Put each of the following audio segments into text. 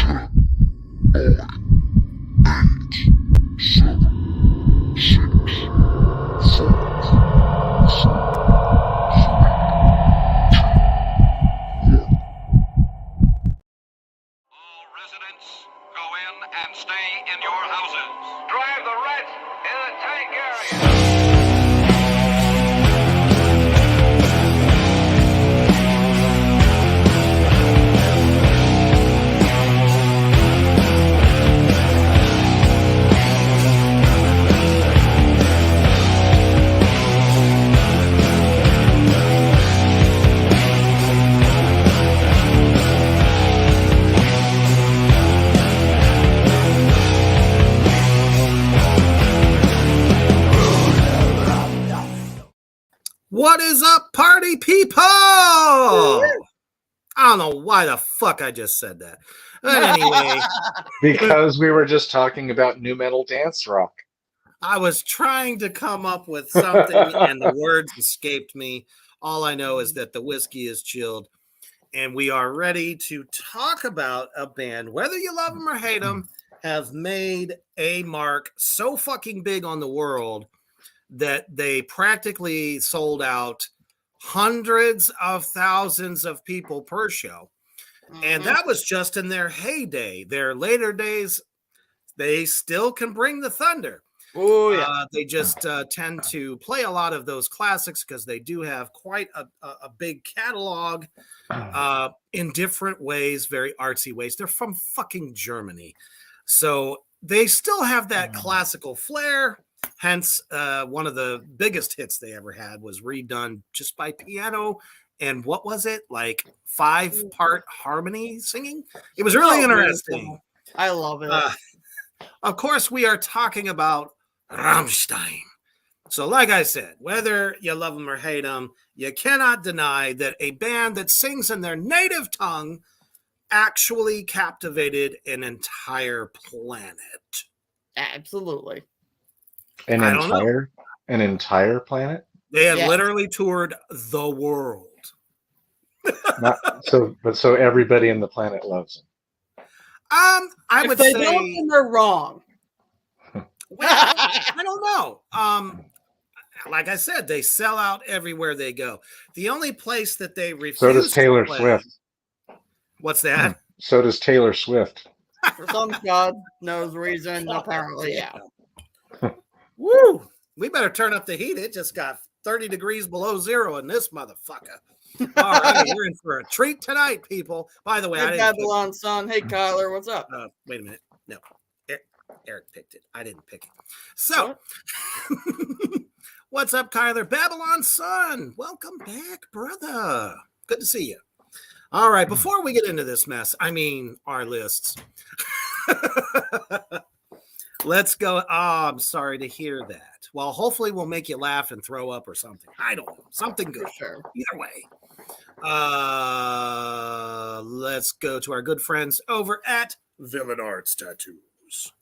Residents, go in and stay in your houses. Drive the rats in the tank area. What is up, party people? I don't know why the fuck I just said that. But anyway, Because we were just talking about new metal dance rock. I was trying to come up with something and the words escaped me. All I know is that the whiskey is chilled and we are ready to talk about a band, whether you love them or hate them, have made a mark so fucking big on the world that they practically sold out hundreds of thousands of people per show. And that was just in their heyday. Their later days, they still can bring the thunder. Oh, yeah. They just tend to play a lot of those classics because they do have quite a big catalog in different ways, very artsy ways. They're from fucking Germany. So they still have that classical flair. Hence, one of the biggest hits they ever had was redone just by piano. And what was it? Like 5-part harmony singing? It was really interesting. I love it. Of course, we are talking about Rammstein. So like I said, whether you love them or hate them, you cannot deny that a band that sings in their native tongue actually captivated an entire planet. Absolutely. An entire planet? They have literally toured the world. So everybody in the planet loves them. I If would they say don't, then they're wrong. well, I don't know. Like I said, they sell out everywhere they go. The only place that they refuse So does Taylor to play, Swift. What's that? So does Taylor Swift. For some God knows reason, apparently, yeah. Woo! We better turn up the heat. It just got 30 degrees below zero in this motherfucker. All right, we're in for a treat tonight, people. By the way, Hey, Babylon son. Hey, Kyler, what's up? Wait a minute. No, Eric picked it. I didn't pick it. So, what's up, Kyler? Babylon son. Welcome back, brother. Good to see you. All right, before we get into this mess, I mean, our lists. Let's go. Oh, I'm sorry to hear that. Well, hopefully we'll make you laugh and throw up or something. I don't know. Something good. Sure. Either way. Let's go to our good friends over at Villain Arts Tattoos.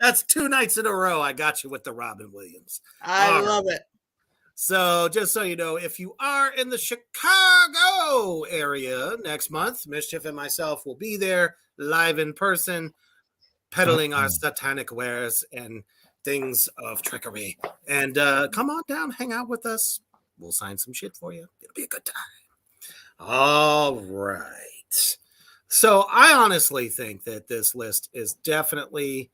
That's 2 nights in a row. I got you with the Robin Williams. I love it. So just so you know, if you are in the Chicago area next month, Mischief and myself will be there live in person, peddling our satanic wares and things of trickery. And come on down, hang out with us. We'll sign some shit for you. It'll be a good time. All right. So I honestly think that this list is definitely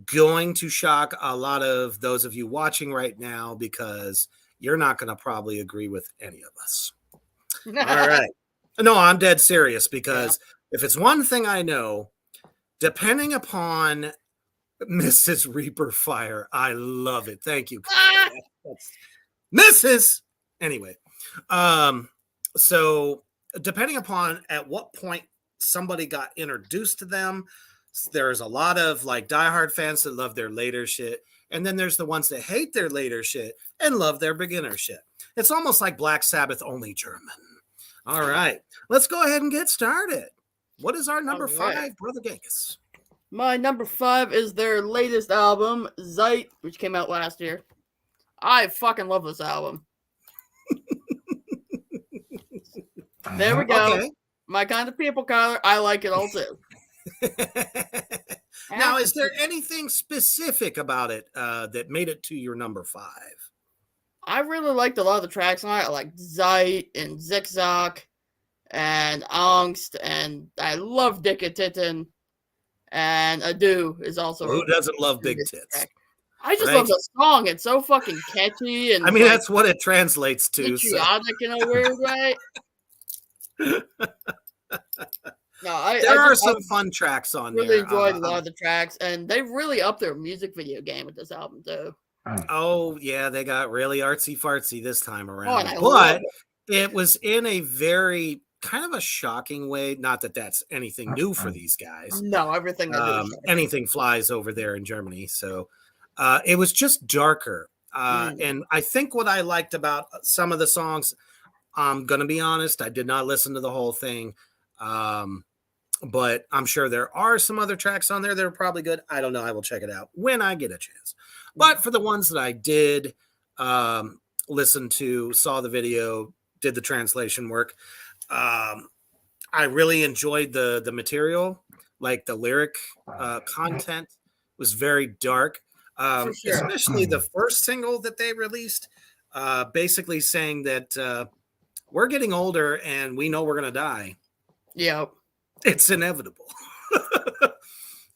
going to shock a lot of those of you watching right now because you're not going to probably agree with any of us. All right. No, I'm dead serious because if it's one thing I know, depending upon Mrs. Reaper Fire, I love it. Thank you. Mrs. Anyway, so depending upon at what point somebody got introduced to them, there's a lot of like diehard fans that love their later shit, and then there's the ones that hate their later shit and love their beginner shit. It's almost like Black Sabbath, only German. All right, let's go ahead and get started. What is our number 5, Brother Gangis? My number 5 is their latest album, Zeit, which came out last year. I fucking love this album. There we go. Okay. My kind of people, Kyler. I like it all too. Now, is there anything specific about it that made it to your number 5? I really liked a lot of the tracks on it. I like Zeit and Zigzag and Angst, and I love Dicke Titten. And Ado is also. Who doesn't love big tits? Track. I just love the song. It's so fucking catchy, and I mean that's what it translates to. Patriotic in a weird way. No, there are some fun tracks on there. Really enjoyed a lot of the tracks, and they really upped their music video game with this album too. Oh yeah, they got really artsy fartsy this time around, but it was in a very kind of a shocking way. Not that that's anything new for these guys. No, everything anything flies over there in Germany. So it was just darker. And I think what I liked about some of the songs, I'm going to be honest, I did not listen to the whole thing. But I'm sure there are some other tracks on there that are probably good. I don't know. I will check it out when I get a chance. But for the ones that I did listen to, saw the video, did the translation work, I really enjoyed the material. Like the lyric content was very dark, especially the first single that they released, basically saying that we're getting older and we know we're going to die. Yeah. It's inevitable.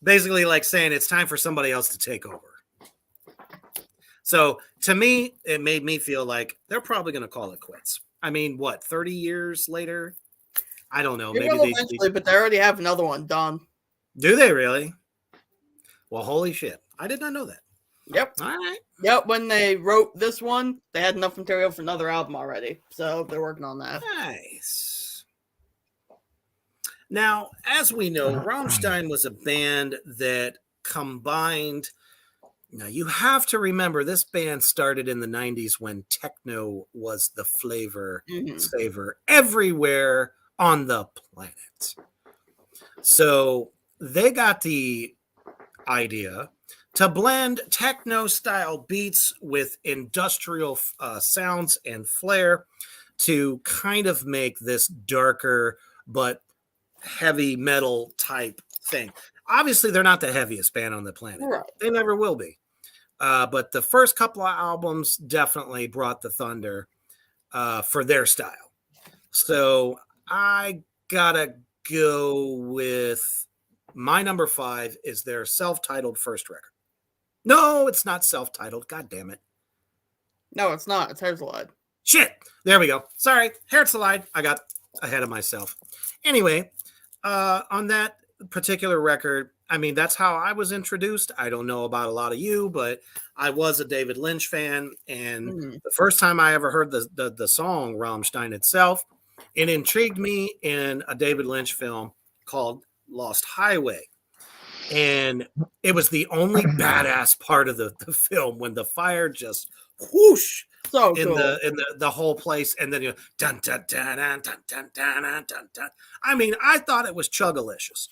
Basically like saying it's time for somebody else to take over. So to me, it made me feel like they're probably going to call it quits. I mean, what, 30 years later? I don't know. Maybe eventually, but they already have another one done. Do they really? Well, holy shit. I did not know that. Yep. All right. Yep. When they wrote this one, they had enough material for another album already. So they're working on that. Nice. Now, as we know, Rammstein was a band that combined. Now, you have to remember this band started in the 90s when techno was the flavor saver everywhere on the planet. So they got the idea to blend techno style beats with industrial sounds and flair to kind of make this darker but heavy metal type thing. Obviously, they're not the heaviest band on the planet. Right. They never will be. But the first couple of albums definitely brought the thunder for their style. So I gotta go with my number 5 is their self-titled first record. No, it's not self-titled. God damn it. No, it's not. It's Herzlide. Shit. There we go. Sorry. Herzlide. I got ahead of myself. Anyway, on that particular record, I mean, that's how I was introduced. I don't know about a lot of you, but I was a David Lynch fan. And the first time I ever heard the song Rammstein itself, it intrigued me in a David Lynch film called Lost Highway. And it was the only badass part of the film when the fire just whoosh so in cool. the whole place, and then you dun dun dun dun dun dun dun dun dun dun. I mean, I thought it was chuggalicious.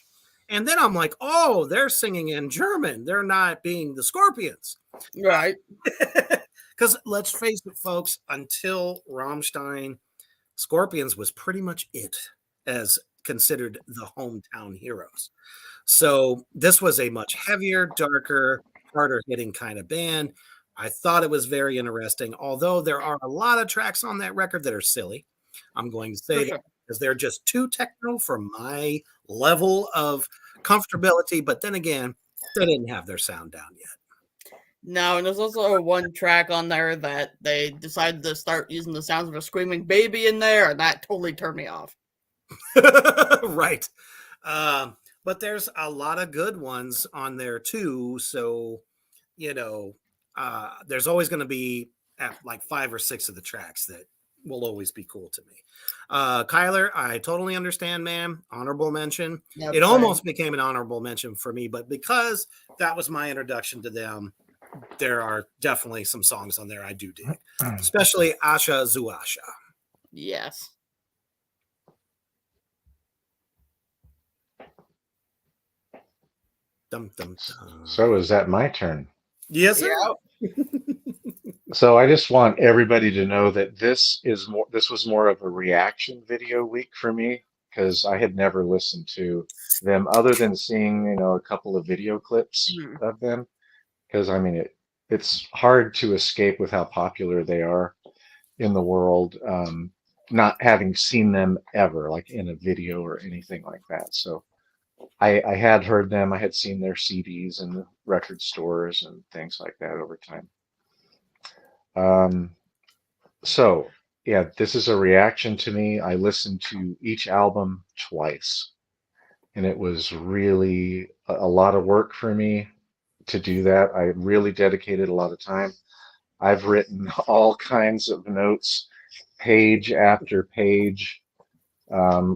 And then I'm like, oh, they're singing in German. They're not being the Scorpions. Right. Because let's face it, folks, until Rammstein, Scorpions was pretty much it as considered the hometown heroes. So this was a much heavier, darker, harder hitting kind of band. I thought it was very interesting, although there are a lot of tracks on that record that are silly. I'm going to say that because they're just too techno for my level of comfortability. But then again, They didn't have their sound down No, and there's also one track on there that they decided to start using the sounds of a screaming baby in there, and that totally turned me off. yet. Right. But there's a lot of good ones on there too. So, there's always going to be like 5 or 6 of the tracks that will always be cool to me. Kyler, I totally understand, man. Honorable mention. Yep, It same. almost became an honorable mention for me, but because that was my introduction to them, there are definitely some songs on there I do dig, especially Asha Zuasha. Yes. Dum, dum, dum. So is that my turn? Yes, sir. Yeah. So I just want everybody to know that this was more of a reaction video week for me because I had never listened to them other than seeing, a couple of video clips Mhm. of them. Because I mean it's hard to escape with how popular they are in the world, not having seen them ever, like in a video or anything like that. So I had heard them, I had seen their CDs in the record stores and things like that over time. So yeah, this is a reaction to me. I listened to each album twice, and it was really a lot of work for me to do that. I really dedicated a lot of time. I've written all kinds of notes, page after page.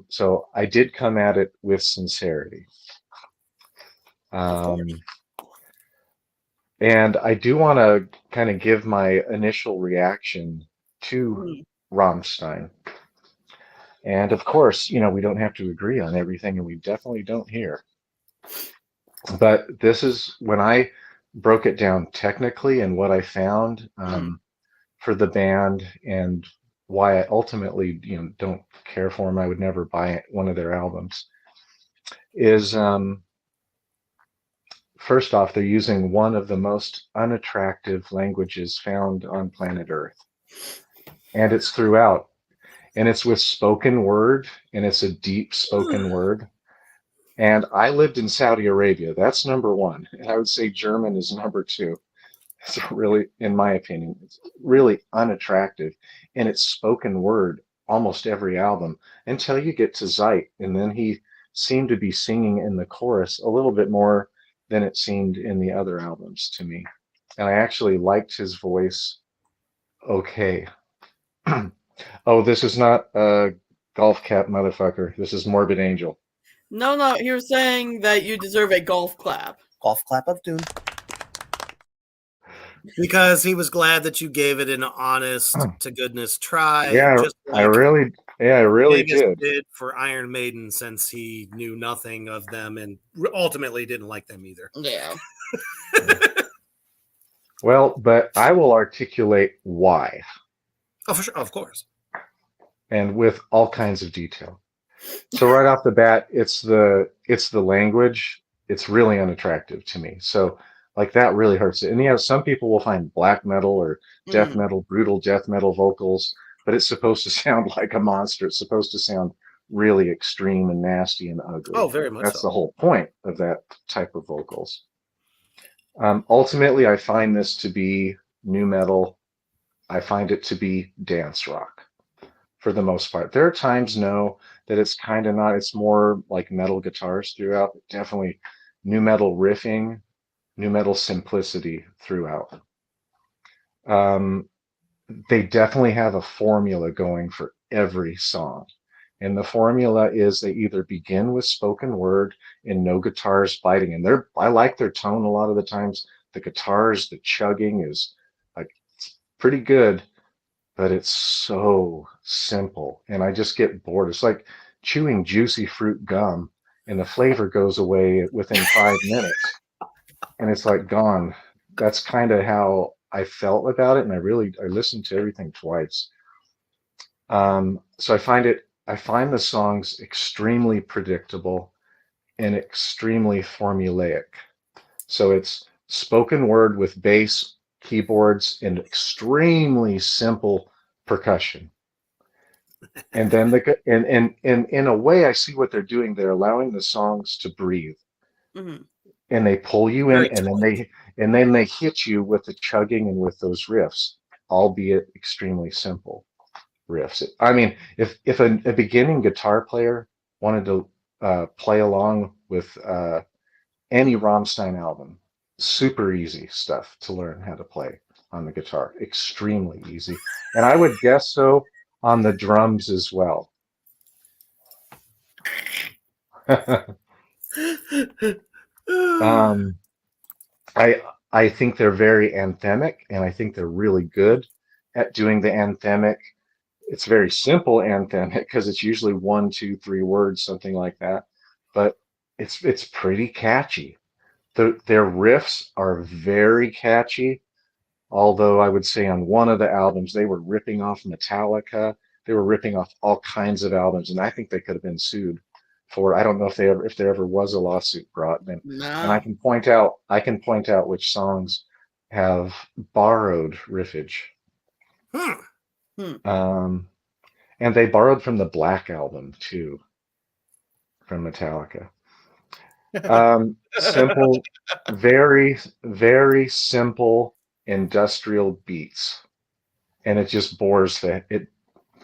So I did come at it with sincerity. And I do want to kind of give my initial reaction to Rammstein. And of course, we don't have to agree on everything, and we definitely don't here. But this is when I broke it down technically and what I found for the band and why I ultimately, don't care for them. I would never buy one of their albums. Is first off, they're using one of the most unattractive languages found on planet Earth, and it's throughout. And it's with spoken word, and it's a deep spoken word. And I lived in Saudi Arabia. That's number one. And I would say German is number two. It's really, in my opinion, it's really unattractive. And it's spoken word almost every album until you get to Zeit. And then he seemed to be singing in the chorus a little bit more than it seemed in the other albums to me. And I actually liked his voice okay. Oh, this is not a golf cap, motherfucker. This is Morbid Angel. No, he was saying that you deserve a golf clap. Golf clap of doom. Because he was glad that you gave it an honest to goodness try. Yeah, just I really Gangis did. for Iron Maiden, since he knew nothing of them and ultimately didn't like them either. Yeah. Well, but I will articulate why. Oh, for sure, of course. And with all kinds of detail. So right off the bat, it's the language. It's really unattractive to me. So like that really hurts it. And some people will find black metal or death metal, brutal death metal vocals, but it's supposed to sound like a monster. It's supposed to sound really extreme and nasty and ugly. Oh, very much That's so. the whole point of that type of vocals. Ultimately, I find this to be nu metal. I find it to be dance rock for the most part. There are times, that it's kind of not. It's more like metal guitars throughout. Definitely nu metal riffing, nu metal simplicity throughout. They definitely have a formula going for every song. And the formula is they either begin with spoken word and no guitars biting. And I like their tone a lot of the times. The guitars, the chugging is like it's pretty good, but it's so simple. And I just get bored. It's like chewing juicy fruit gum and the flavor goes away within 5 minutes. And it's like gone. That's kind of how I felt about it. And I listened to everything twice. So I find the songs extremely predictable and extremely formulaic. So it's spoken word with bass, keyboards, and extremely simple percussion. And then in a way, I see what they're doing. They're allowing the songs to breathe. Mm-hmm. and they pull you in, Very and then tight. they hit you with the chugging and with those riffs, albeit extremely simple riffs. I mean, if a beginning guitar player wanted to play along with any Rammstein album, super easy stuff to learn how to play on the guitar, extremely easy, and I would guess so on the drums as well. um, I think they're very anthemic, and I think they're really good at doing the anthemic. It's very simple anthemic because it's usually 1, 2, 3 words, something like that. But it's pretty catchy. Their riffs are very catchy. Although I would say on one of the albums they were ripping off Metallica. They were ripping off all kinds of albums, and I think they could have been sued for. I don't know if there ever was a lawsuit brought. And No. I can point out which songs have borrowed riffage. Hmm. And they borrowed from the Black Album too, from Metallica. Simple, very, very simple industrial beats, and it just it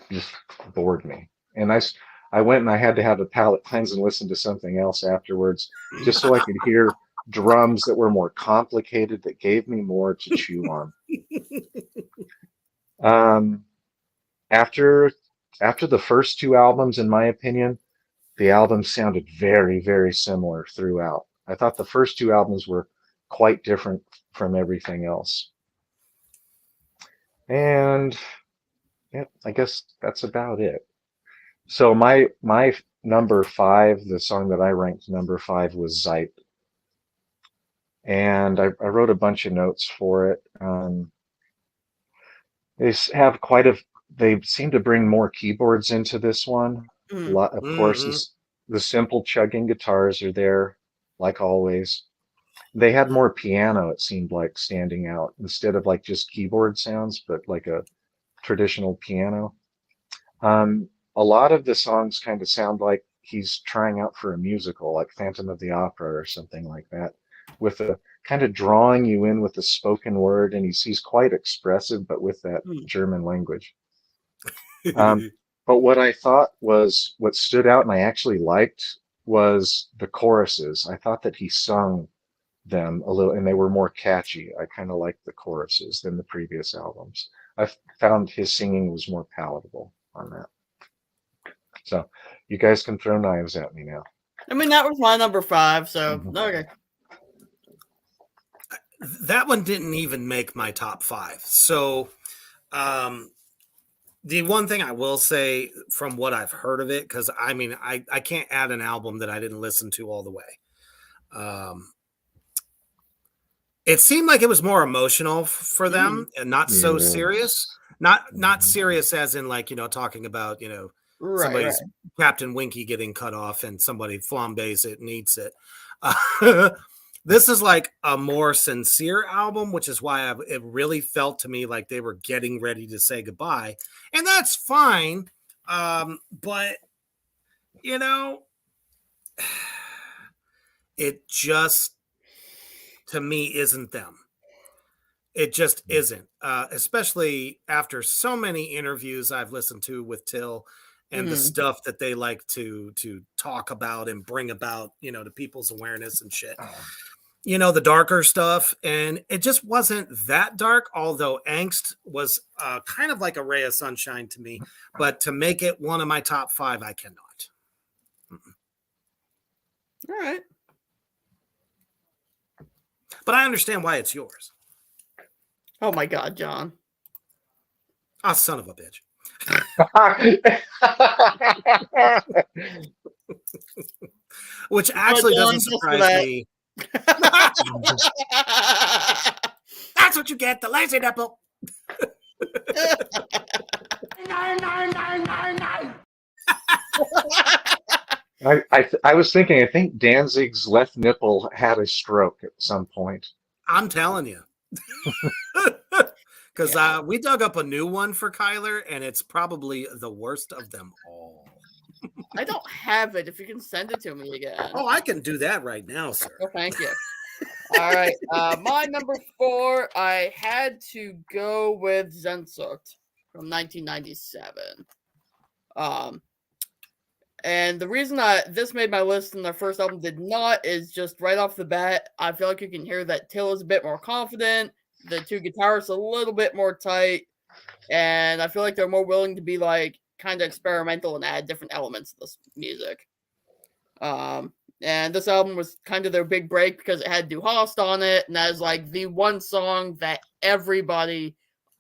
just bored me. And I went and I had to have a palate cleanse and listen to something else afterwards, just so I could hear drums that were more complicated, that gave me more to chew on. After the first two albums, in my opinion, the albums sounded very, very similar throughout. I thought the first two albums were quite different from everything else. And yeah, I guess that's about it. So my number 5, the song that I ranked number 5 was Zeit. And I wrote a bunch of notes for it. They seem to bring more keyboards into this one. A lot, of course, the simple chugging guitars are there, like always. They had more piano, it seemed like, standing out instead of like just keyboard sounds, but like a traditional piano. A lot of the songs kind of sound like he's trying out for a musical, like Phantom of the Opera or something like that, with a kind of drawing you in with the spoken word, and he's quite expressive, but with that German language. But what I thought was what stood out and I actually liked was the choruses. I thought that he sung them a little, and they were more catchy. I kind of liked the choruses than the previous albums. I found his singing was more palatable on that. So you guys can throw knives at me now. I mean, that was my number 5, so okay. That one didn't even make my top 5. So the one thing I will say from what I've heard of it, because I mean, I can't add an album that I didn't listen to all the way. It seemed like it was more emotional for them and not so serious. Not serious as in like, talking about, somebody's Captain Winky getting cut off and somebody flambés it and eats it. This is like a more sincere album, which is why it really felt to me like they were getting ready to say goodbye. And that's fine. But, it just, to me, isn't them. It just isn't, especially after so many interviews I've listened to with Till and the stuff that they like to talk about and bring about, to people's awareness and shit. The darker stuff, and it just wasn't that dark, although Angst was kind of like a ray of sunshine to me. But to make it one of my top 5, I cannot. All right. But I understand why it's yours. Oh my God, John. Ah, son of a bitch. Which actually doesn't surprise me. That's what you get, the lazy nipple. I was thinking, I think Danzig's left nipple had a stroke at some point. I'm telling you. Because we dug up a new one for Kyler, and it's probably the worst of them all. I don't have it. If you can send it to me again. Oh, I can do that right now, sir. Oh, thank you. All right. My number 4, I had to go with Sehnsucht from 1997. And the reason this made my list and their first album did not is just right off the bat, I feel like you can hear that Till is a bit more confident, the two guitarists a little bit more tight, and I feel like they're more willing to be like kind of experimental and add different elements to this music. And this album was kind of their big break because it had Du Hast on it, and that is like the one song that everybody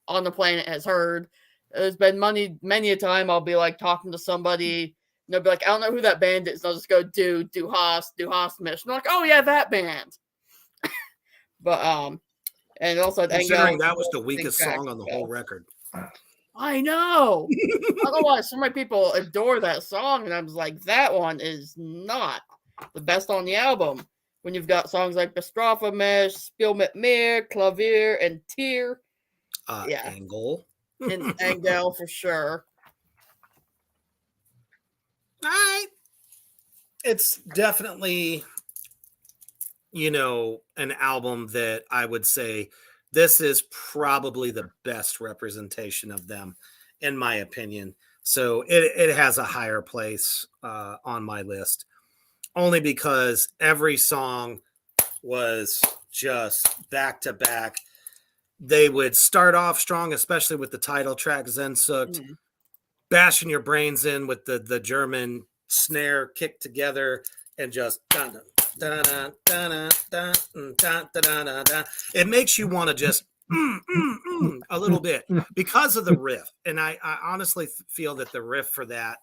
on the planet has heard. There's been many a time I'll be like talking to somebody, and they'll be like, I don't know who that band is. And I'll just go, Du Hast Mish. And they're like, oh yeah, that band. But and also Considering that was the weakest song on the whole record. I know. Otherwise, so many people adore that song, and I was like, that one is not the best on the album. When you've got songs like Bestrafe mich, Spiel mit mir, Klavier, and Tier. Angle. And Engel for sure. All right. It's definitely, an album that I would say this is probably the best representation of them, in my opinion. So it has a higher place on my list, only because every song was just back to back. They would start off strong, especially with the title track, Sehnsucht, bashing your brains in with the German snare kicked together and just it makes you want to just a little bit because of the riff. And I honestly feel that the riff for that,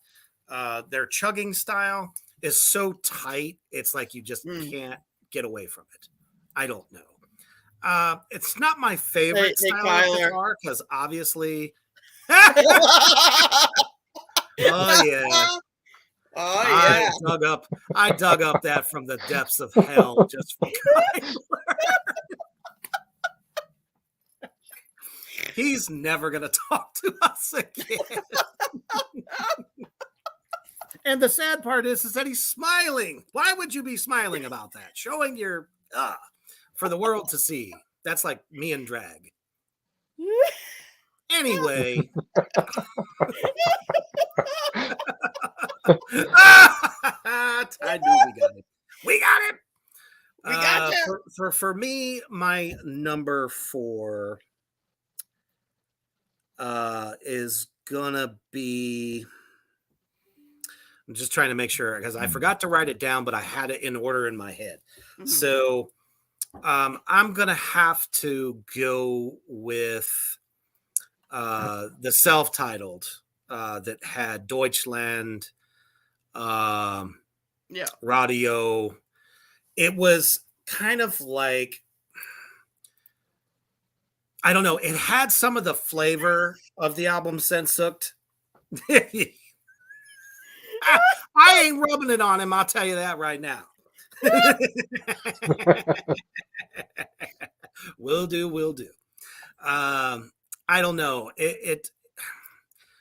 their chugging style is so tight. It's like you just can't get away from it. I don't know. It's not my favorite style of guitar because obviously. Oh yeah. Oh yeah. I dug up that from the depths of hell just for He's never gonna talk to us again. And the sad part is that he's smiling. Why would you be smiling about that? Showing your for the world to see. That's like me and drag. Anyway. I knew we got it. We got it. We got it. For me, my number 4 is gonna be. I'm just trying to make sure because I forgot to write it down, but I had it in order in my head. Mm-hmm. So I'm gonna have to go with the self-titled that had Deutschland, Radio. It was kind of like, I don't know, it had some of the flavor of the album Sehnsucht. I ain't rubbing it on him, I'll tell you that right now. Will do. I don't know.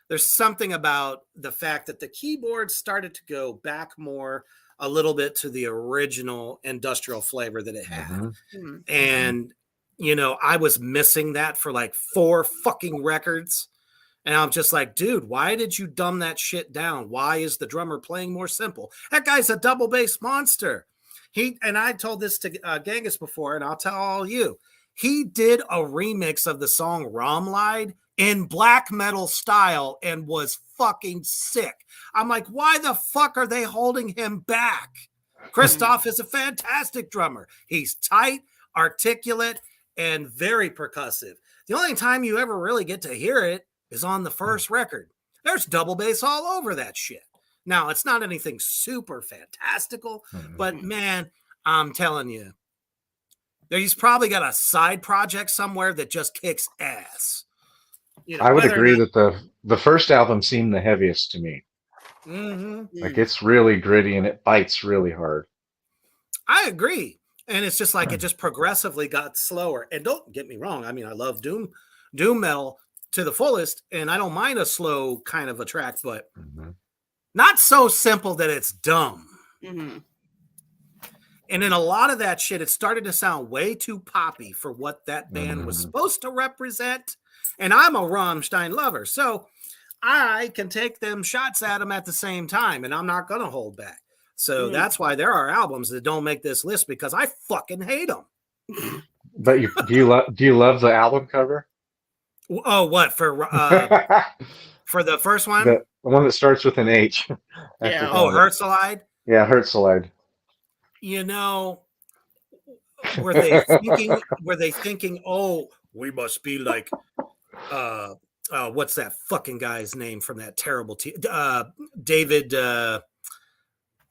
There's something about the fact that the keyboard started to go back more a little bit to the original industrial flavor that it had. Mm-hmm. And, I was missing that for like 4 fucking records. And I'm just like, dude, why did you dumb that shit down? Why is the drummer playing more simple? That guy's a double bass monster. And I told this to Gangis before, and I'll tell all you. He did a remix of the song Rammstein in black metal style and was fucking sick. I'm like, why the fuck are they holding him back? Christoph is a fantastic drummer. He's tight, articulate, and very percussive. The only time you ever really get to hear it is on the first record. There's double bass all over that shit. Now, it's not anything super fantastical, but man, I'm telling you, he's probably got a side project somewhere that just kicks ass. I would agree that the first album seemed the heaviest to me. Mm-hmm. Like it's really gritty and it bites really hard. I agree. And it's just like it just progressively got slower. And don't get me wrong. I mean, I love doom metal to the fullest, and I don't mind a slow kind of a track, but not so simple that it's dumb. Mm-hmm. And in a lot of that shit, it started to sound way too poppy for what that band was supposed to represent. And I'm a Rammstein lover, so I can take them shots at them at the same time, and I'm not going to hold back. So that's why there are albums that don't make this list, because I fucking hate them. But do you love the album cover? Oh, what for the first one? The one that starts with an H. Yeah. Oh, Herzlide. Yeah, Herzlide. You know, were they thinking, oh, we must be like what's that fucking guy's name from that terrible David damn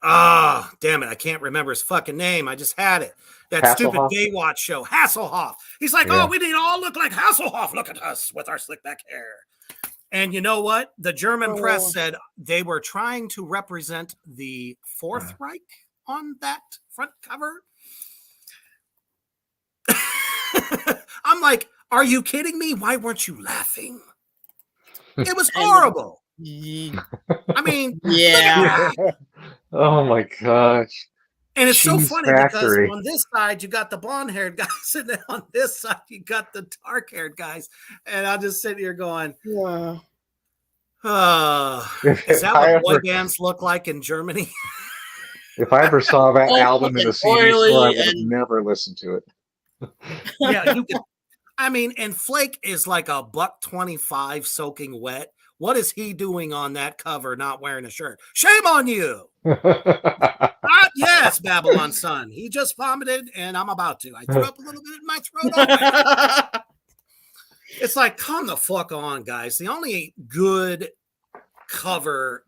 it, I can't remember his fucking name. I just had it. That Hasselhoff? stupid Baywatch show, Hasselhoff. He's like, Yeah. oh, we need to all look like Hasselhoff. Look at us with our slick back hair. And you know what? The German press said they were trying to represent the Fourth Reich on that front cover. I'm like, are you kidding me? Why weren't you laughing? It was horrible. I mean, Yeah. Oh my gosh. and it's so Cheese funny Factory. because on this side you got the blonde-haired guys, and then on this side you got the dark-haired guys, and I'm just sitting here going, Yeah. is that what boy bands look like in Germany? If I ever saw that Oh, album in a CD oily store, I would have and- never listened to it. Yeah, you can. I mean, and Flake is like a $1.25 soaking wet. What is he doing on that cover not wearing a shirt? Shame on you. Yes, Babylon Sun. He just vomited, and I'm about to. I threw up a little bit in my throat. Already. It's like, come the fuck on, guys. The only good cover,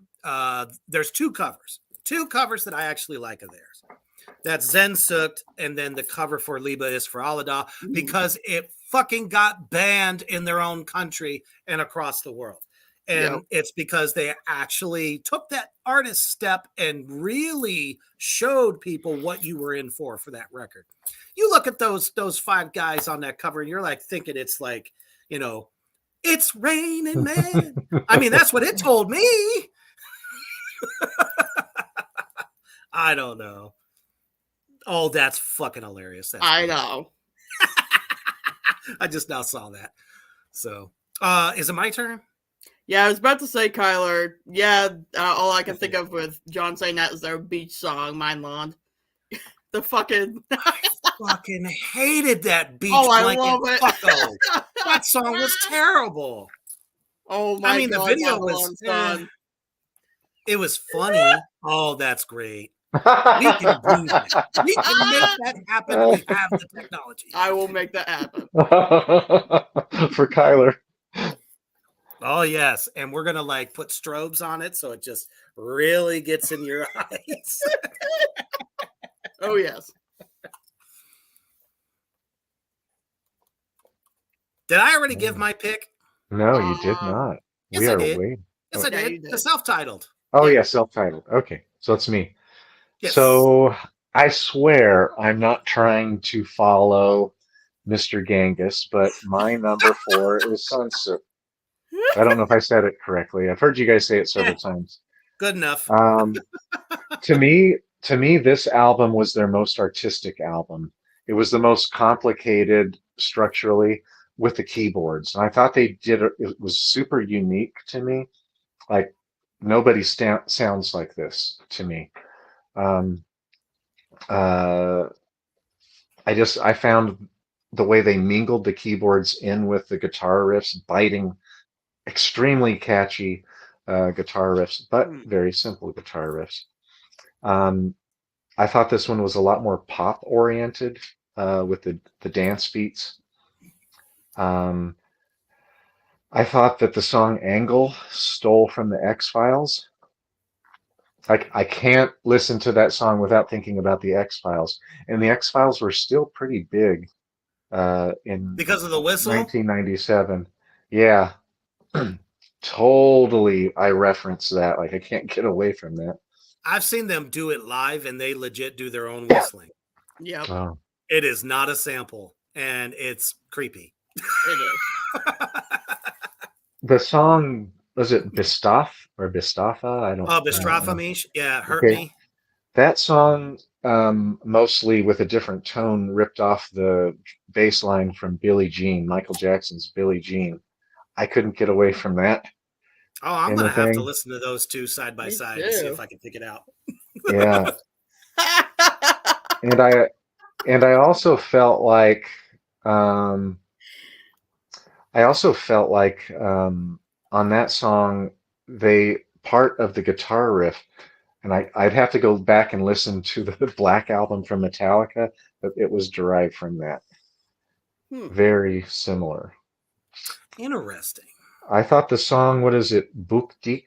there's two covers that I actually like of theirs. That's Zensucht, and then the cover for Liebe ist für alle da, because it fucking got banned in their own country and across the world. And it's because they actually took that artist step and really showed people what you were in for that record. You look at those five guys on that cover, and you're like thinking it's like, you know, it's raining, man. I mean, that's what it told me. I don't know. Oh, that's fucking hilarious. I know. I just now saw that. So, is it my turn? Yeah, I was about to say, Kyler. Yeah, all I can think of with John saying that is their beach song, Mainland. The fucking. I fucking hated that beach Oh, I blanket love it. fucko. That song was terrible. Oh my god! I mean, the video Babylon was. Sun. It was funny. Oh, that's great. We can do that. We can make that happen. We have the technology. I will make that happen. For Kyler. Oh yes, and we're gonna like put strobes on it so it just really gets in your eyes. Oh yes. Did I already give my pick? No, you did not. Yes, We I are did. waiting. Yes, I Yeah, did. you did. The self-titled. Oh yeah, self-titled. Okay, so it's me. Yes. So I swear I'm not trying to follow Mr. Gangis, but my number 4 is Sunset. I don't know if I said it correctly. I've heard you guys say it several times. Good enough. To me, this album was their most artistic album. It was the most complicated structurally with the keyboards. And I thought they did it was super unique to me. Like nobody sounds like this to me. I found the way they mingled the keyboards in with the guitar riffs, biting, extremely catchy guitar riffs, but very simple guitar riffs. I thought this one was a lot more pop oriented with the dance beats. I thought that the song Angle stole from the X-Files. I can't listen to that song without thinking about the X-Files. And the X-Files were still pretty big in Because of the whistle? 1997. Yeah. Totally, I reference that. Like I can't get away from that. I've seen them do it live, and they legit do their own whistling. Yep. Oh. It is not a sample, and it's creepy. It is. The song, was it Bistaf or Bistafa? I don't Oh, Bistrafa Mish? Yeah, Hurt Okay. Me. That song, mostly with a different tone, ripped off the bass line from Billie Jean, Michael Jackson's Billie Jean. I couldn't get away from that Oh, I'm in gonna the have to thing. listen to those two side by Me side to see too. if I can pick it out. Yeah, and I also felt like um, on that song they part of the guitar riff, and I'd have to go back and listen to the Black Album from Metallica, but it was derived from that. Hmm. Very similar. Interesting. I thought the song, what is it, Book Deech,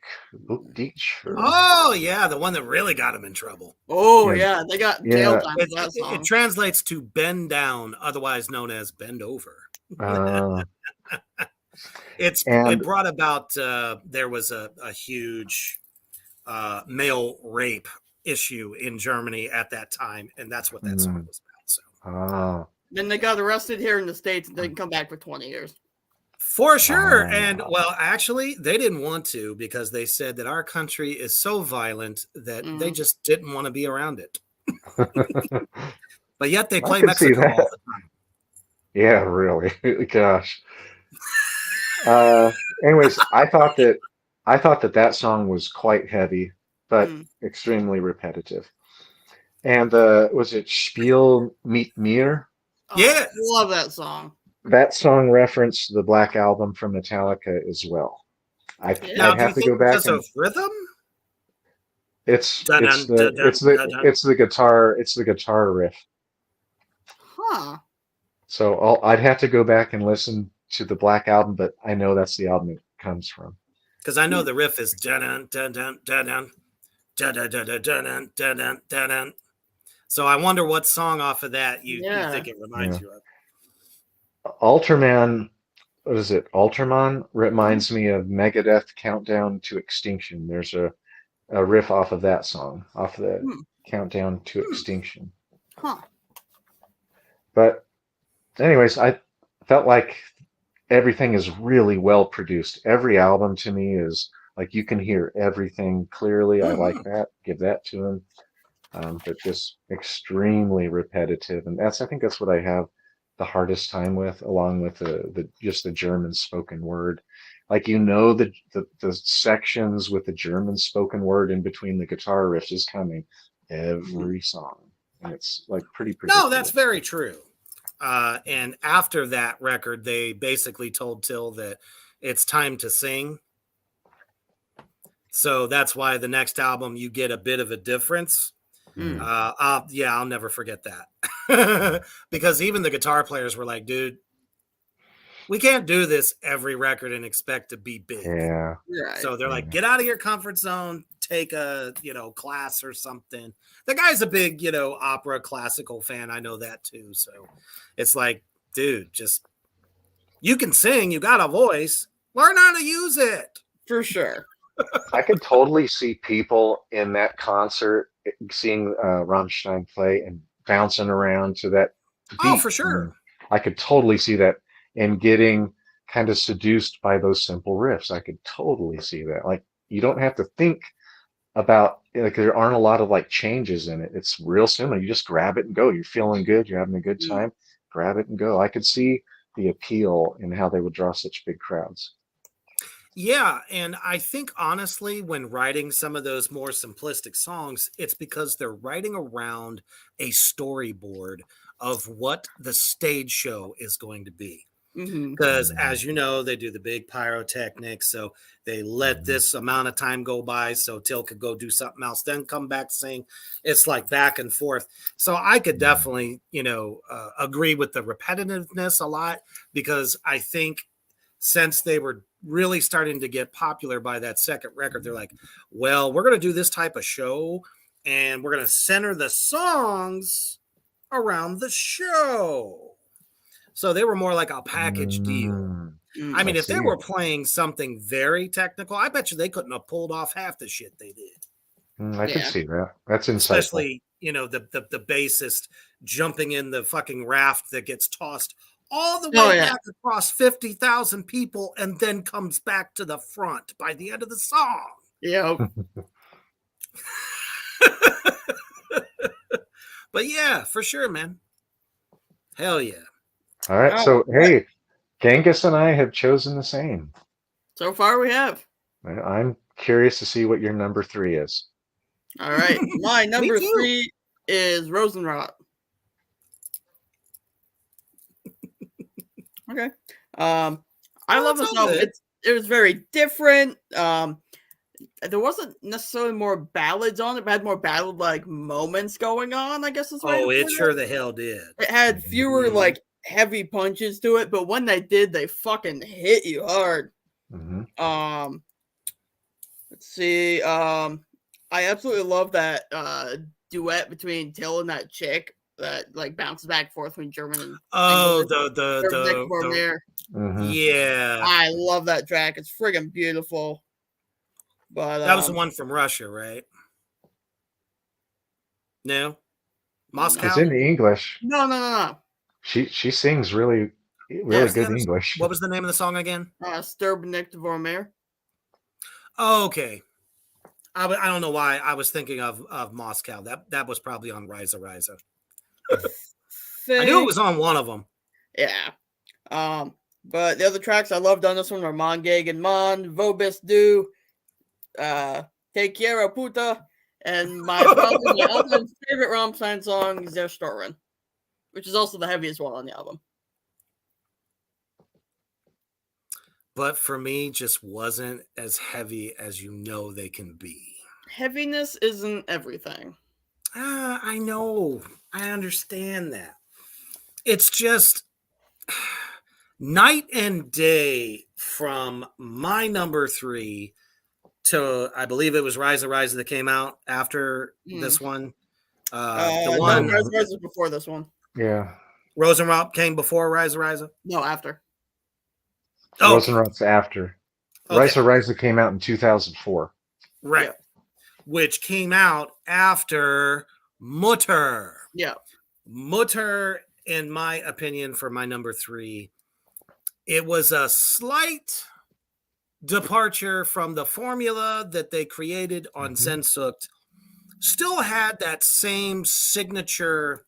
or Oh yeah, the one that really got him in trouble. Oh yeah, yeah, they got jail yeah, time It, for that it, it song. translates to bend down, otherwise known as bend over. uh, It and brought about there was a huge male rape issue in Germany at that time, and that's what that song mm, was about. So ah, Then they got arrested here in the States and didn't come back for 20 years. for sure, and ah. well, actually, they didn't want to because they said that our country is so violent that they Mm. just didn't want to be around it. But yet they I play could see Mexico all that. the time. Yeah, really. Gosh. Anyways, I thought that that song was quite heavy, but Mm. extremely repetitive. And was it Spiel mit mir? Oh, Yeah. love that song. That song referenced the Black Album from Metallica as well. Yeah. Now, I'd do you have to think go back because and of rhythm? it's Dun it's dun the dun dun dun dun. it's the guitar riff. Huh. So I'd have to go back and listen to the Black Album, but I know that's the album it comes from. Because I know the riff is dun dun dun dun dun dun dun dun dun dun dun dun dun dun dun. So I wonder what song off of that you Yeah. think it reminds Yeah. you of. Ultraman, what is it? Ultraman Mhm. reminds me of Megadeth Countdown to Extinction. There's a riff off of that song, off the Hmm. Countdown to Hmm. Extinction. Huh. But anyways, I felt like everything is really well produced. Every album to me is like you can hear everything clearly. I like Mhm. that. Give that to him. But just extremely repetitive, and I think that's what I have the hardest time with, along with the just the German spoken word. Like the sections with the German spoken word in between the guitar riffs is coming Mhm. every song, and it's like pretty No, that's predictable. very true. And after that record, they basically told Till that it's time to sing. So that's why the next album you get a bit of a difference. Mm. Mm. I'll never forget that. Because even the guitar players were like, dude, we can't do this every record and expect to be big. Yeah, Right. So they're like, yeah. get out of your comfort zone, take a, class or something. The guy's a big, opera classical fan. I know that too. So it's like, dude, just you can sing, you got a voice, learn how to use it. For sure. I could totally see people in that concert seeing Rammstein play and bouncing around to that Oh, beat. for sure. And I could totally see that and getting kind of seduced by those simple riffs. I could totally see that. Like you don't have to think about like there aren't a lot of like changes in it. It's real simple. You just grab it and go. You're feeling good. You're having a good Mm. time. Grab it and go. I could see the appeal in how they would draw such big crowds. Yeah, and I think honestly, when writing some of those more simplistic songs, it's because they're writing around a storyboard of what the stage show is going to be. Hmm. Because as you know, they do the big pyrotechnics, so they let Mhm. this amount of time go by so Till could go do something else, then come back sing. It's like back and forth. So I could definitely, agree with the repetitiveness a lot because I think since they were really starting to get popular by that second record, they're like, well, we're going to do this type of show and we're going to center the songs around the show. So they were more like a package deal. Mm, I I Mm. mean, if they see. were playing something very technical, I bet you they couldn't have pulled off half the shit they did. I could Yeah. see that. That's insightful. Especially, the bassist jumping in the fucking raft that gets tossed all the Oh way yeah. back across 50,000 people and then comes back to the front by the end of the song. Yep. But yeah, for sure, man. Hell yeah. All right. Oh, So, right. hey, Genghis and I have chosen the same. So far we have. I'm curious to see what your number 3 is. All right. My number too. 3 is Rosenrot. Okay. I love it's this all album. good. It was very different. There wasn't necessarily more ballads on it, but had more ballad-like moments going on, I guess is the way to Oh, put it sure the hell did. It had fewer Mhm. like heavy punches to it, but when they did, they fucking hit you hard. Mhm. Let's see. I absolutely love that duet between Till and that chick that like bounces back and forth between German and Oh, English. the Mhm. yeah. I love that track. It's friggin' beautiful. But That was the one from Russia, right? No, Because Moscow. in English, no. she sings really What was the good other- English. What was the name of the song again? Sturbenik Vormer. Oh, okay. I don't know why I was thinking of Moscow. That was probably on Rise of Rise. I knew it was on one of them. Yeah. But the other tracks I loved on this one are Mon Gegen Mon, Vobis Du, Take Care Puta, and probably my all-time favorite Rammstein song, Zerstoren, which is also the heaviest one on the album. But for me, just wasn't as heavy as you know they can be. Heaviness isn't everything. I know. I understand that. It's just night and day from my number 3 to I believe it was Rise of Rise that came out after this one. The one No, Rise was before this one. Yeah. Rosenrot came before Rise of Rise. No, after. Oh, Rosenrot's after. Rise of Rise came out in 2004. Right. Yeah. Which came out after Mutter. Yeah. Mutter, in my opinion, for my number 3, it was a slight departure from the formula that they created on Zensucht. Still had that same signature,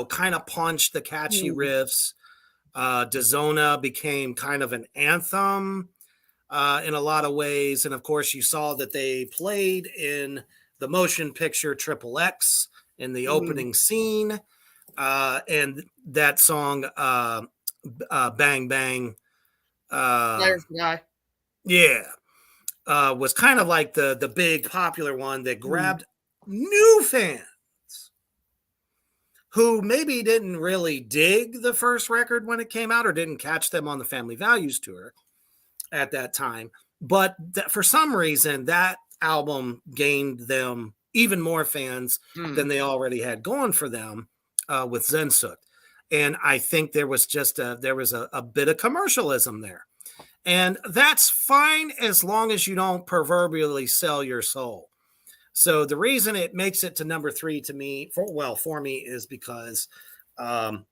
kind of punch, the catchy riffs. Dazona became kind of an anthem in a lot of ways. And of course, you saw that they played in the motion picture Triple X in the opening scene. And that song, Bang Bang. Yeah. Was kind of like the big popular one that grabbed new fans who maybe didn't really dig the first record when it came out or didn't catch them on the Family Values tour at that time. But for some reason, that album gained them even more fans than they already had going for them with Zensucht. And I think there was a bit of commercialism there. And that's fine as long as you don't proverbially sell your soul. So the reason it makes it to number 3 to me, for me, is because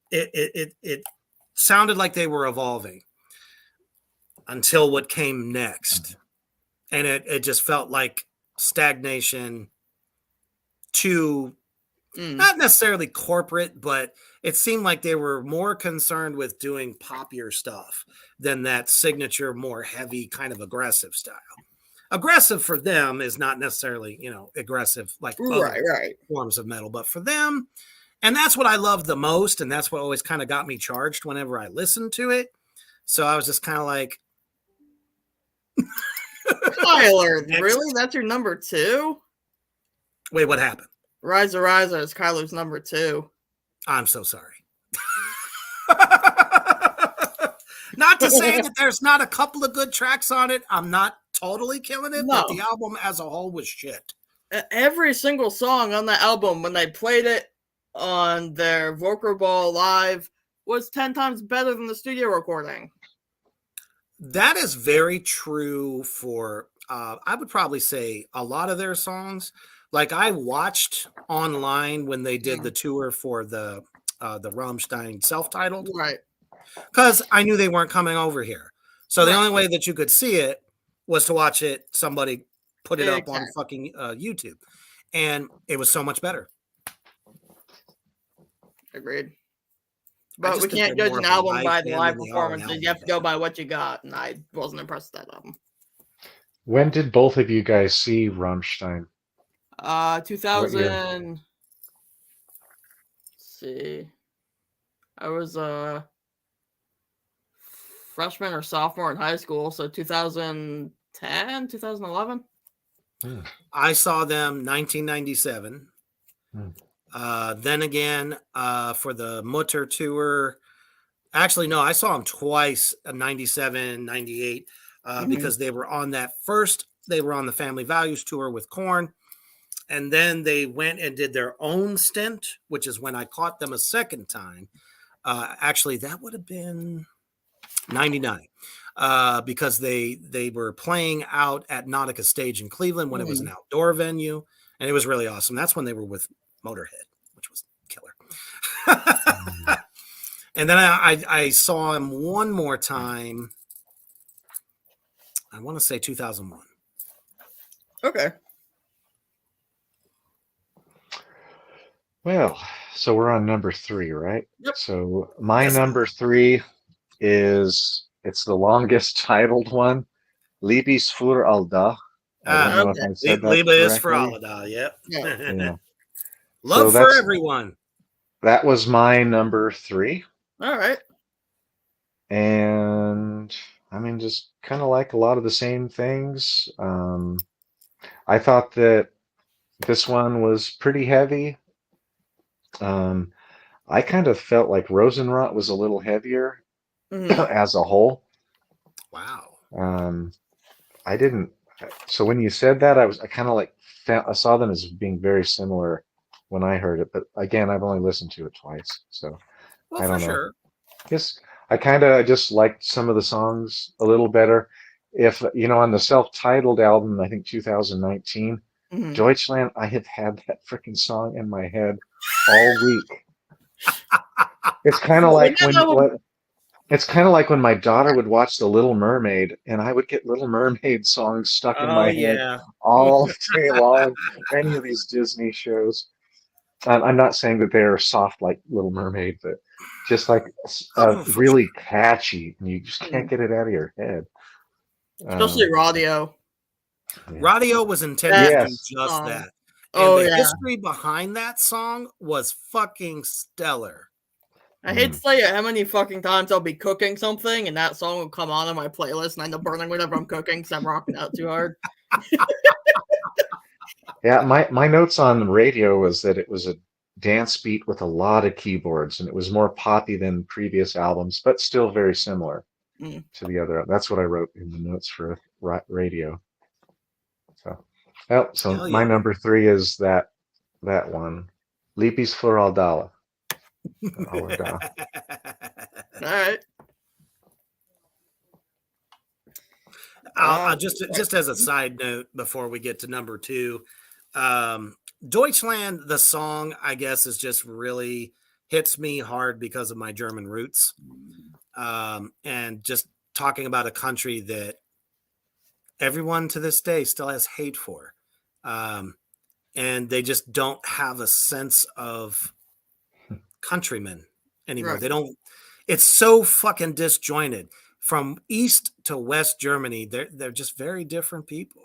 it sounded like they were evolving until what came next. And it just felt like stagnation to not necessarily corporate, but it seemed like they were more concerned with doing poppier stuff than that signature, more heavy, kind of aggressive style. Aggressive for them is not necessarily, aggressive like other forms of metal, but for them, and that's what I loved the most, and that's what always kind of got me charged whenever I listened to it. So I was just kind of like, Kyler, really? That's your number 2? Wait, what happened? Rise of Rise is Kyler's number 2. I'm so sorry. Not to say that there's not a couple of good tracks on it. I'm not totally killing it, but the album as a whole was shit. Every single song on the album, when they played it on their Vocal Ball live, was 10 times better than the studio recording. That is very true for, I would probably say, a lot of their songs. Like I watched online when they did the tour for the Rammstein self-titled. Right. Because I knew they weren't coming over here. So the only way that you could see it was to watch it, somebody put it up on fucking YouTube. And it was so much better. Agreed. I But just we think can't they're judge more an of a album live by the band live than they are an performances. You album have to go band. by what you got, and I wasn't impressed with that album. When did both of you guys see Rammstein? 2000. Let's see. I was a freshman or sophomore in high school, so 2010, 2011. Hmm. I saw them 1997. Hmm. Then again, for the Mutter tour, actually, no, I saw them twice, 97, 98, because they were on that first, they were on the Family Values tour with Korn. And then they went and did their own stint, which is when I caught them a second time. Actually, that would have been 99. Because they were playing out at Nautica Stage in Cleveland when it was an outdoor venue, and it was really awesome. That's when they were with Motorhead, which was killer. And then I saw him one more time. I want to say 2001. Okay. Well, so we're on number 3, right? Yep. So my Yes. number 3 is, it's the longest titled one, Liebes für Alda. I don't know if I said that Liebe is for correctly. Allah. Yep. Yeah. Yeah. Love So for that's, everyone. that was my number 3. All right. And I mean, just kind of like a lot of the same things. I thought that this one was pretty heavy. I kind of felt like Rosenrot was a little heavier as a whole. Wow. I didn't. So when you said that, I kind of like I saw them as being very similar when I heard it. But again, I've only listened to it twice, so Well, I for don't know. sure. Guess I kind of just liked some of the songs a little better. If you know, on the self-titled album, I think 2019, Deutschland, I have had that freaking song in my head all week. It's kind of like it's kind of like when my daughter would watch The Little Mermaid, and I would get Little Mermaid songs stuck in my head all day long. Any of these Disney shows. I'm not saying that they're soft like Little Mermaid, but just like really catchy, and you just can't get it out of your head. Especially Radio. Yeah. Radio was intended to do just that. And the history behind that song was fucking stellar. I hate to tell you how many fucking times I'll be cooking something and that song will come on my playlist and I end up burning whatever I'm cooking because I'm rocking out too hard. Yeah, my notes on Radio was that it was a dance beat with a lot of keyboards, and it was more poppy than previous albums, but still very similar to the other. That's what I wrote in the notes for Radio. So my number 3 is that one, Liebes für Alda. All right. Just as a side note before we get to number 2, Deutschland, the song, I guess, is just really hits me hard because of my German roots, and just talking about a country that everyone to this day still has hate for, and they just don't have a sense of countrymen anymore. Right. They don't. It's so fucking disjointed. From East to West Germany, they're just very different people.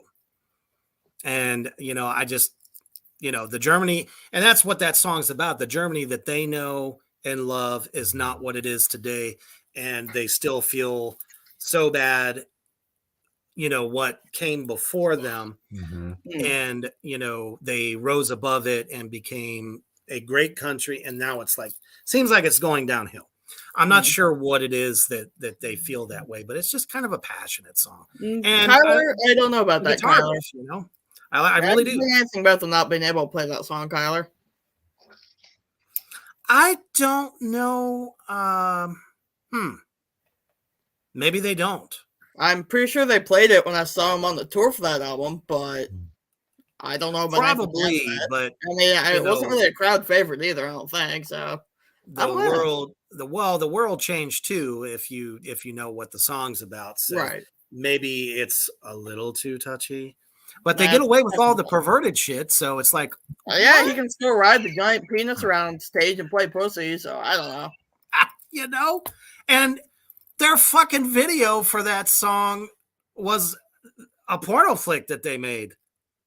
And, I just, the Germany, and that's what that song's about. The Germany that they know and love is not what it is today. And they still feel so bad, what came before them. And, they rose above it and became a great country. And now it's seems like it's going downhill. I'm not sure what it is that they feel that way, but it's just kind of a passionate song. And Kyler, I don't know about that, Kyler. I really do. Anything about them not being able to play that song, Kyler? I don't know. Maybe they don't. I'm pretty sure they played it when I saw them on the tour for that album, but I don't know about probably. But I mean, it wasn't really a crowd favorite either. I don't think so. The world changed too. If you know what the song's about, so right. Maybe it's a little too touchy. But they get away with all the perverted shit, so it's like, yeah, he can still ride the giant penis around stage and play pussy, so I don't know. you know? And their fucking video for that song was a porno flick that they made.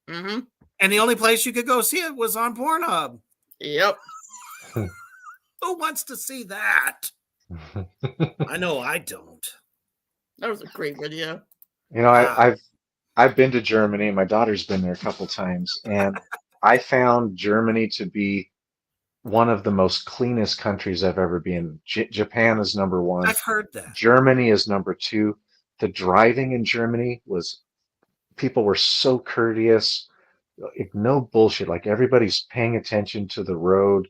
Mm-hmm. And the only place you could go see it was on Pornhub. Yep. Who wants to see that? I know I don't. That was a great video. You know, I've been to Germany. My daughter's been there a couple times, and I found Germany to be one of the most cleanest countries I've ever been. Japan is number one. I've heard that. Germany is number two. The driving in Germany was, people were so courteous, like, no bullshit. Like everybody's paying attention to the road,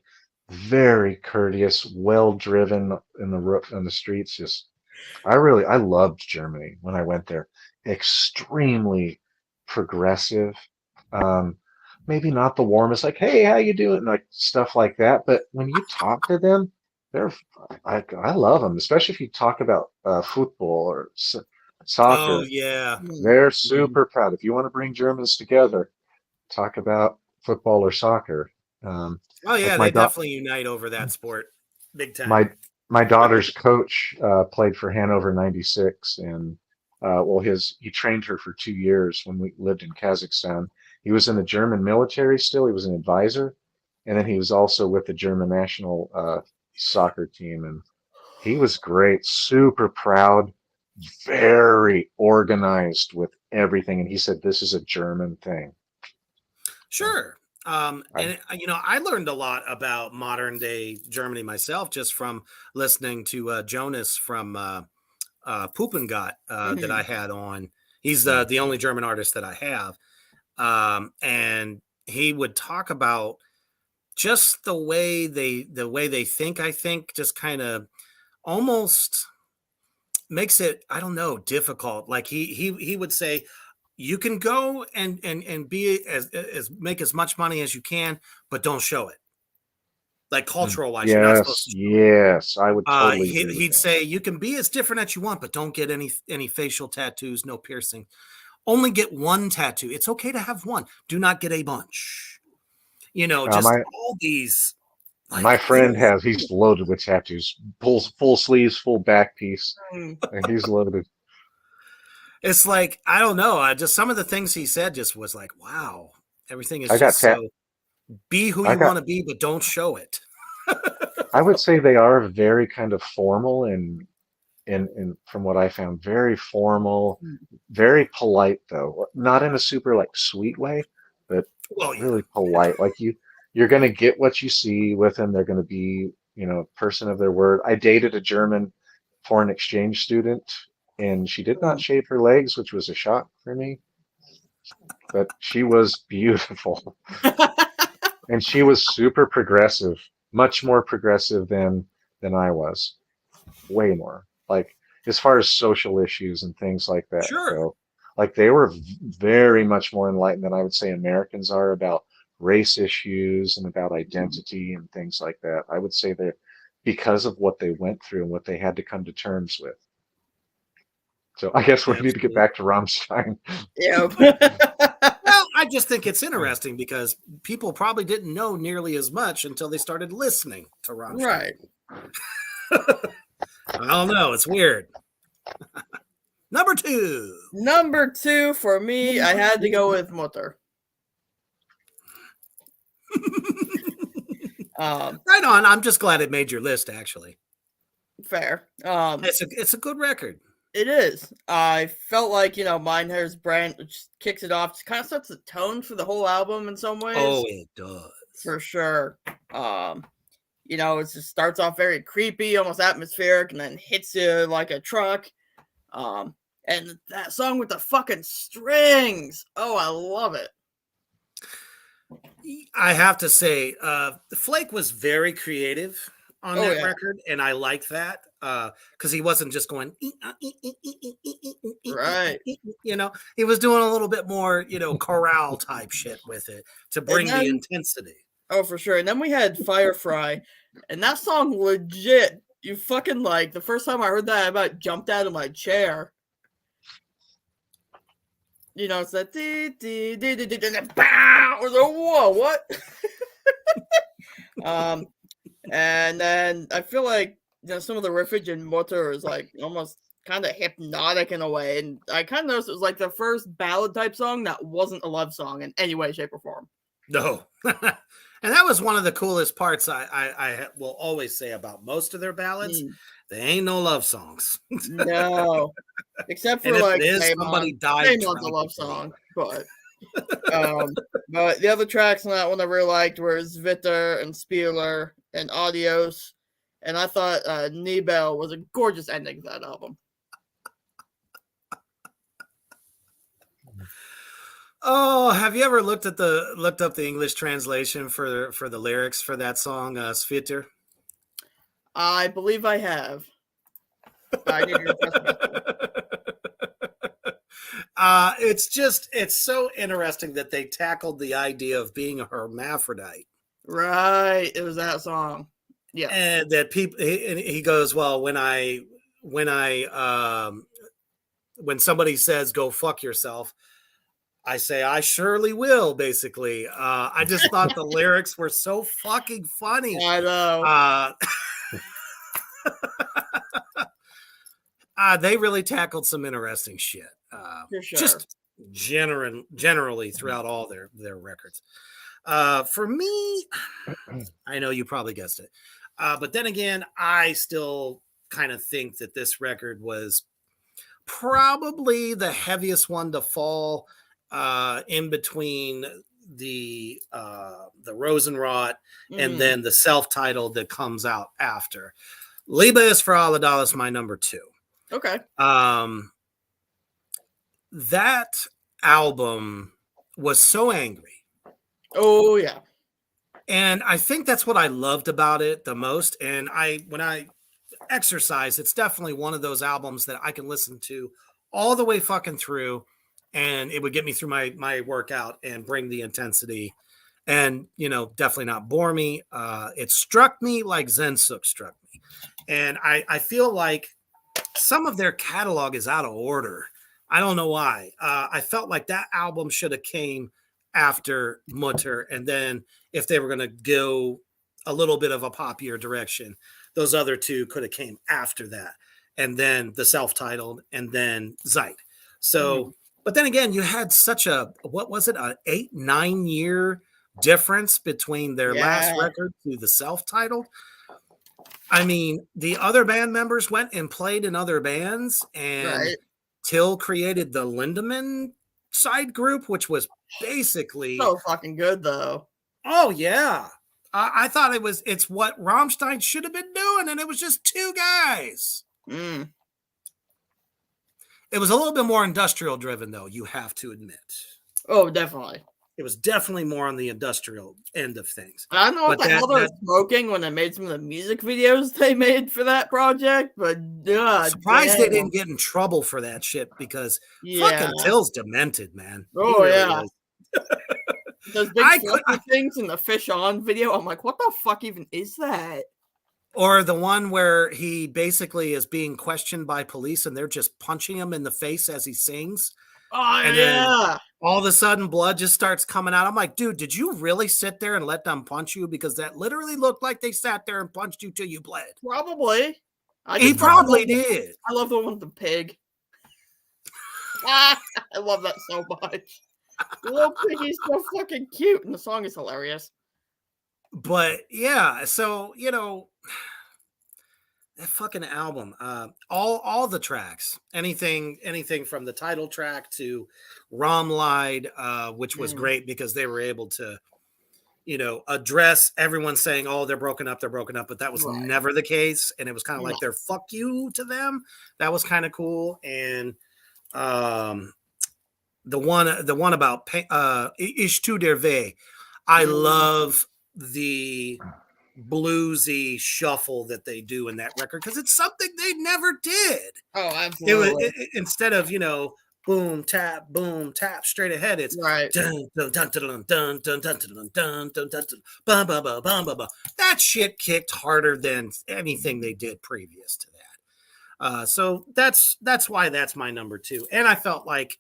very courteous, well driven in the streets. Just, I loved Germany when I went there. Extremely progressive. Maybe not the warmest, like, hey, how you doing? Like stuff like that. But when you talk to them, I love them, especially if you talk about football or soccer. Oh, yeah. They're super proud. If you want to bring Germans together, talk about football or soccer. Oh, yeah, like they definitely unite over that sport. Big time. My daughter's coach played for Hanover 96, and he trained her for 2 years when we lived in Kazakhstan. He was in the German military still. He was an advisor, and then he was also with the German national soccer team, and he was great, super proud, very organized with everything. And he said, this is a German thing. Sure. And I learned a lot about modern day Germany myself just from listening to Jonas from Puppengot that I had on. He's the only German artist that I have. And he would talk about just the way they think, I think just kind of almost makes it, I don't know, difficult. Like he would say, you can go and be as make as much money as you can, but don't show it. Like cultural wise, you're not supposed to. Yes, I would totally. He'd say you can be as different as you want, but don't get any facial tattoos, no piercing. Only get one tattoo. It's okay to have one. Do not get a bunch. Just all these. Like, my friend he's loaded with tattoos, full sleeves, full back piece, and he's loaded. It's like, I don't know. Just some of the things he said just was like, wow, everything is be who you want to be, but don't show it. I would say they are very kind of formal and from what I found, very formal, very polite though. Not in a super like sweet way, but really polite. Like you're going to get what you see with them. They're going to be, a person of their word. I dated a German foreign exchange student, and she did not shave her legs, which was a shock for me. But she was beautiful. And she was super progressive, much more progressive than I was. Way more. Like as far as social issues and things like that. Sure. So, like they were very much more enlightened than I would say Americans are about race issues and about identity and things like that. I would say that because of what they went through and what they had to come to terms with. So I guess we need to get back to Rammstein. Yeah. Well, I just think it's interesting because people probably didn't know nearly as much until they started listening to Rammstein. Right. I don't know. It's weird. Number two for me, I had to go with Mutter. Right on. I'm just glad it made your list, actually. Fair. It's a good record. It is. I felt like, Mindhair's brand just kicks it off. Just kind of sets the tone for the whole album in some ways. Oh, it does. For sure. It just starts off very creepy, almost atmospheric, and then hits you like a truck. And that song with the fucking strings. Oh, I love it. I have to say, Flake was very creative on that record, and I like that because he wasn't just going right. He was doing a little bit more, chorale type shit with it to bring the intensity. Oh, for sure. And then we had Firefly, and that song legit. You fucking the first time I heard that, I about jumped out of my chair. You know, it's that and then bow. I was like, whoa, what? And then I feel like some of the riffage and motor is like almost kind of hypnotic in a way, and I kind of noticed it was like the first ballad type song that wasn't a love song in any way, shape, or form. No. And that was one of the coolest parts I will always say about most of their ballads. They ain't no love songs. No. Except for And if like it is, Paymon. somebody died Paymon's a love tragically. song, but the other tracks on that one I really liked were Zwitter and Spieler and Adios, and I thought Nibel was a gorgeous ending to that album. Oh, have you ever looked up the English translation for the lyrics for that song, Zwitter? I believe I have. I didn't trust myself. It's so interesting that they tackled the idea of being a hermaphrodite. Right, it was that song. Yeah, And that people, he goes, well, when somebody says go fuck yourself, I say I surely will. Basically, I just thought the lyrics were so fucking funny. I know. They really tackled some interesting shit. For sure. Just generally throughout all their records. For me, I know you probably guessed it. But then again, I still kind of think that this record was probably the heaviest one to fall in between the Rosenrot and then the self-titled that comes out after. Liebe ist für alle da is my number 2. Okay. That album was so angry. Oh yeah. And I think that's what I loved about it the most. And when I exercise, it's definitely one of those albums that I can listen to all the way fucking through, and it would get me through my workout and bring the intensity and, definitely not bore me. It struck me like Zensuk struck me. And I feel like some of their catalog is out of order. I don't know why. I felt like that album should have came after Mutter, and then if they were going to go a little bit of a poppier direction, those other two could have came after that, and then the self-titled, and then Zeit. So, but then again, you had such a, what was it, an 8-9 year difference between their last record to the self-titled. I mean, the other band members went and played in other bands, and Till created the Lindemann side group, which was basically so fucking good though. Oh yeah. I thought it's what Rammstein should have been doing, and it was just 2 guys. It was a little bit more industrial driven, though, you have to admit. Oh, definitely. It was definitely more on the industrial end of things. I don't know what the hell they were smoking when they made some of the music videos they made for that project, but surprised they didn't get in trouble for that shit, because fucking Till's demented, man. Oh really those big things in the Fish On video, I'm like, what the fuck even is that? Or the one where he basically is being questioned by police and they're just punching him in the face as he sings. Oh, and then all of a sudden blood just starts coming out. I'm like, dude, did you really sit there and let them punch you? Because that literally looked like they sat there and punched you till you bled. Probably. He probably did. I love the one with the pig. I love that so much. The little piggy's so fucking cute, and the song is hilarious. But yeah, so that fucking album, all the tracks, anything from the title track to Ramlied, which was great because they were able to, address everyone saying, "Oh, they're broken up," but that was never the case, and it was kind of like their "fuck you" to them. That was kind of cool, and the one about Ich tu dir weh, I love the bluesy shuffle that they do in that record because it's something they never did. Oh, absolutely. Instead of boom tap straight ahead, it's dun dun dun dun dun dun dun dun dun dun dun bum bum bum bum bum. That shit kicked harder than anything they did previous to that. So that's why that's my number 2. And I felt like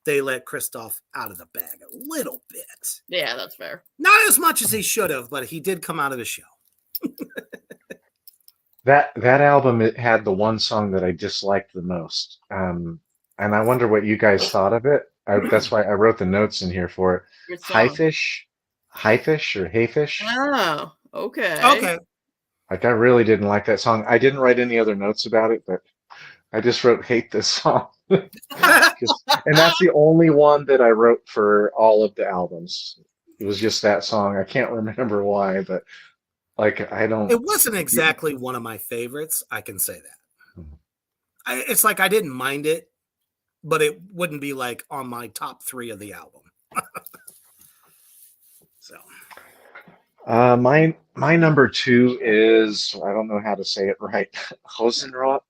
they let Christoph out of the bag a little bit. Yeah, that's fair. Not as much as he should have, but he did come out of his shell. That album, it had the one song that I disliked the most, and I wonder what you guys thought of it. That's why I wrote the notes in here for it. Good song. Highfish or Hayfish. Oh, okay. Okay. Like I really didn't like that song. I didn't write any other notes about it, but I just wrote hate this song. And that's the only one that I wrote for all of the albums. It was just that song. I can't remember why, but like I don't. It wasn't exactly one of my favorites. I can say that. It's like I didn't mind it, but it wouldn't be like on my top 3 of the album. So, my number 2 is, I don't know how to say it right. Rosenrot.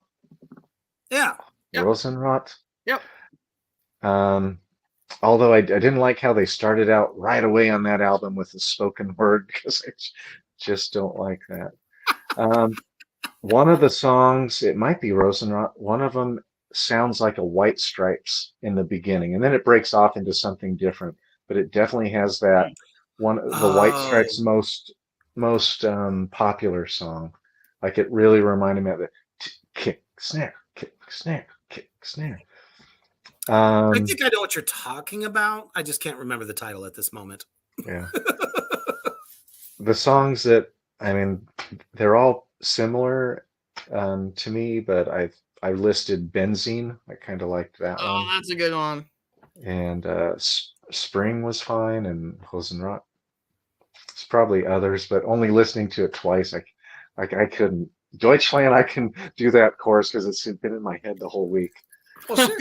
yeah. Yep. Rosenrot. Yep. Although I didn't like how they started out right away on that album with the spoken word, because I just don't like that. One of the songs, it might be Rosenrot, one of them sounds like a White Stripes in the beginning, and then it breaks off into something different. But it definitely has that one, the White Stripes most popular song. Like it really reminded me of the kick, snare, kick, snare, kick, snare. I think I know what you're talking about. I just can't remember the title at this moment. Yeah. The songs that, I mean, they're all similar to me, but I listed Benzene. I kind of liked that one. Oh, that's a good one. And Spring was fine, and Rosenrot. It's probably others, but only listening to it twice, I couldn't. Deutschland, I can do that chorus because it's been in my head the whole week. Well, sure.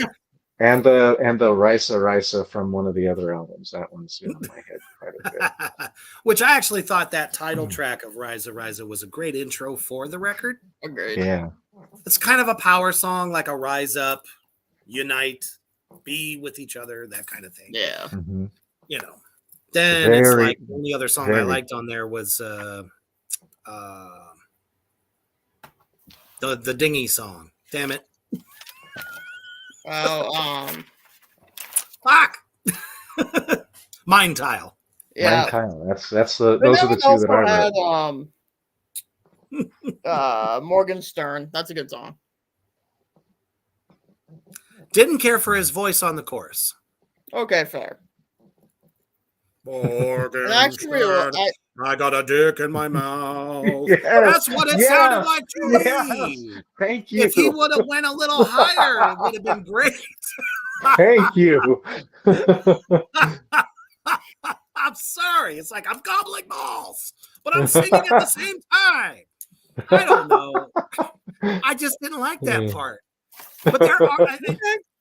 And the Risa Risa from one of the other albums. That one's been in my head quite a bit. Which I actually thought that title track of Risa Risa was a great intro for the record. Agreed. Yeah. It's kind of a power song, like a rise up, unite, be with each other, that kind of thing. Yeah. Mm-hmm. You know. Then it's like the only other song I liked on there was the Dinghy song. Damn it. Oh, Fuck. Mind Tile. yeah. Mind Tile. Those are the two that I had read. Morgenstern. That's a good song. Didn't care for his voice on the chorus. Okay, fair. Morgan, Actually, I got a dick in my mouth. Yes, That's what it sounded like to me. Yes. Thank you. If he would have went a little higher, it would have been great. Thank you. I'm sorry. It's like I'm gobbling balls, but I'm singing at the same time. I don't know. I just didn't like that part. But there are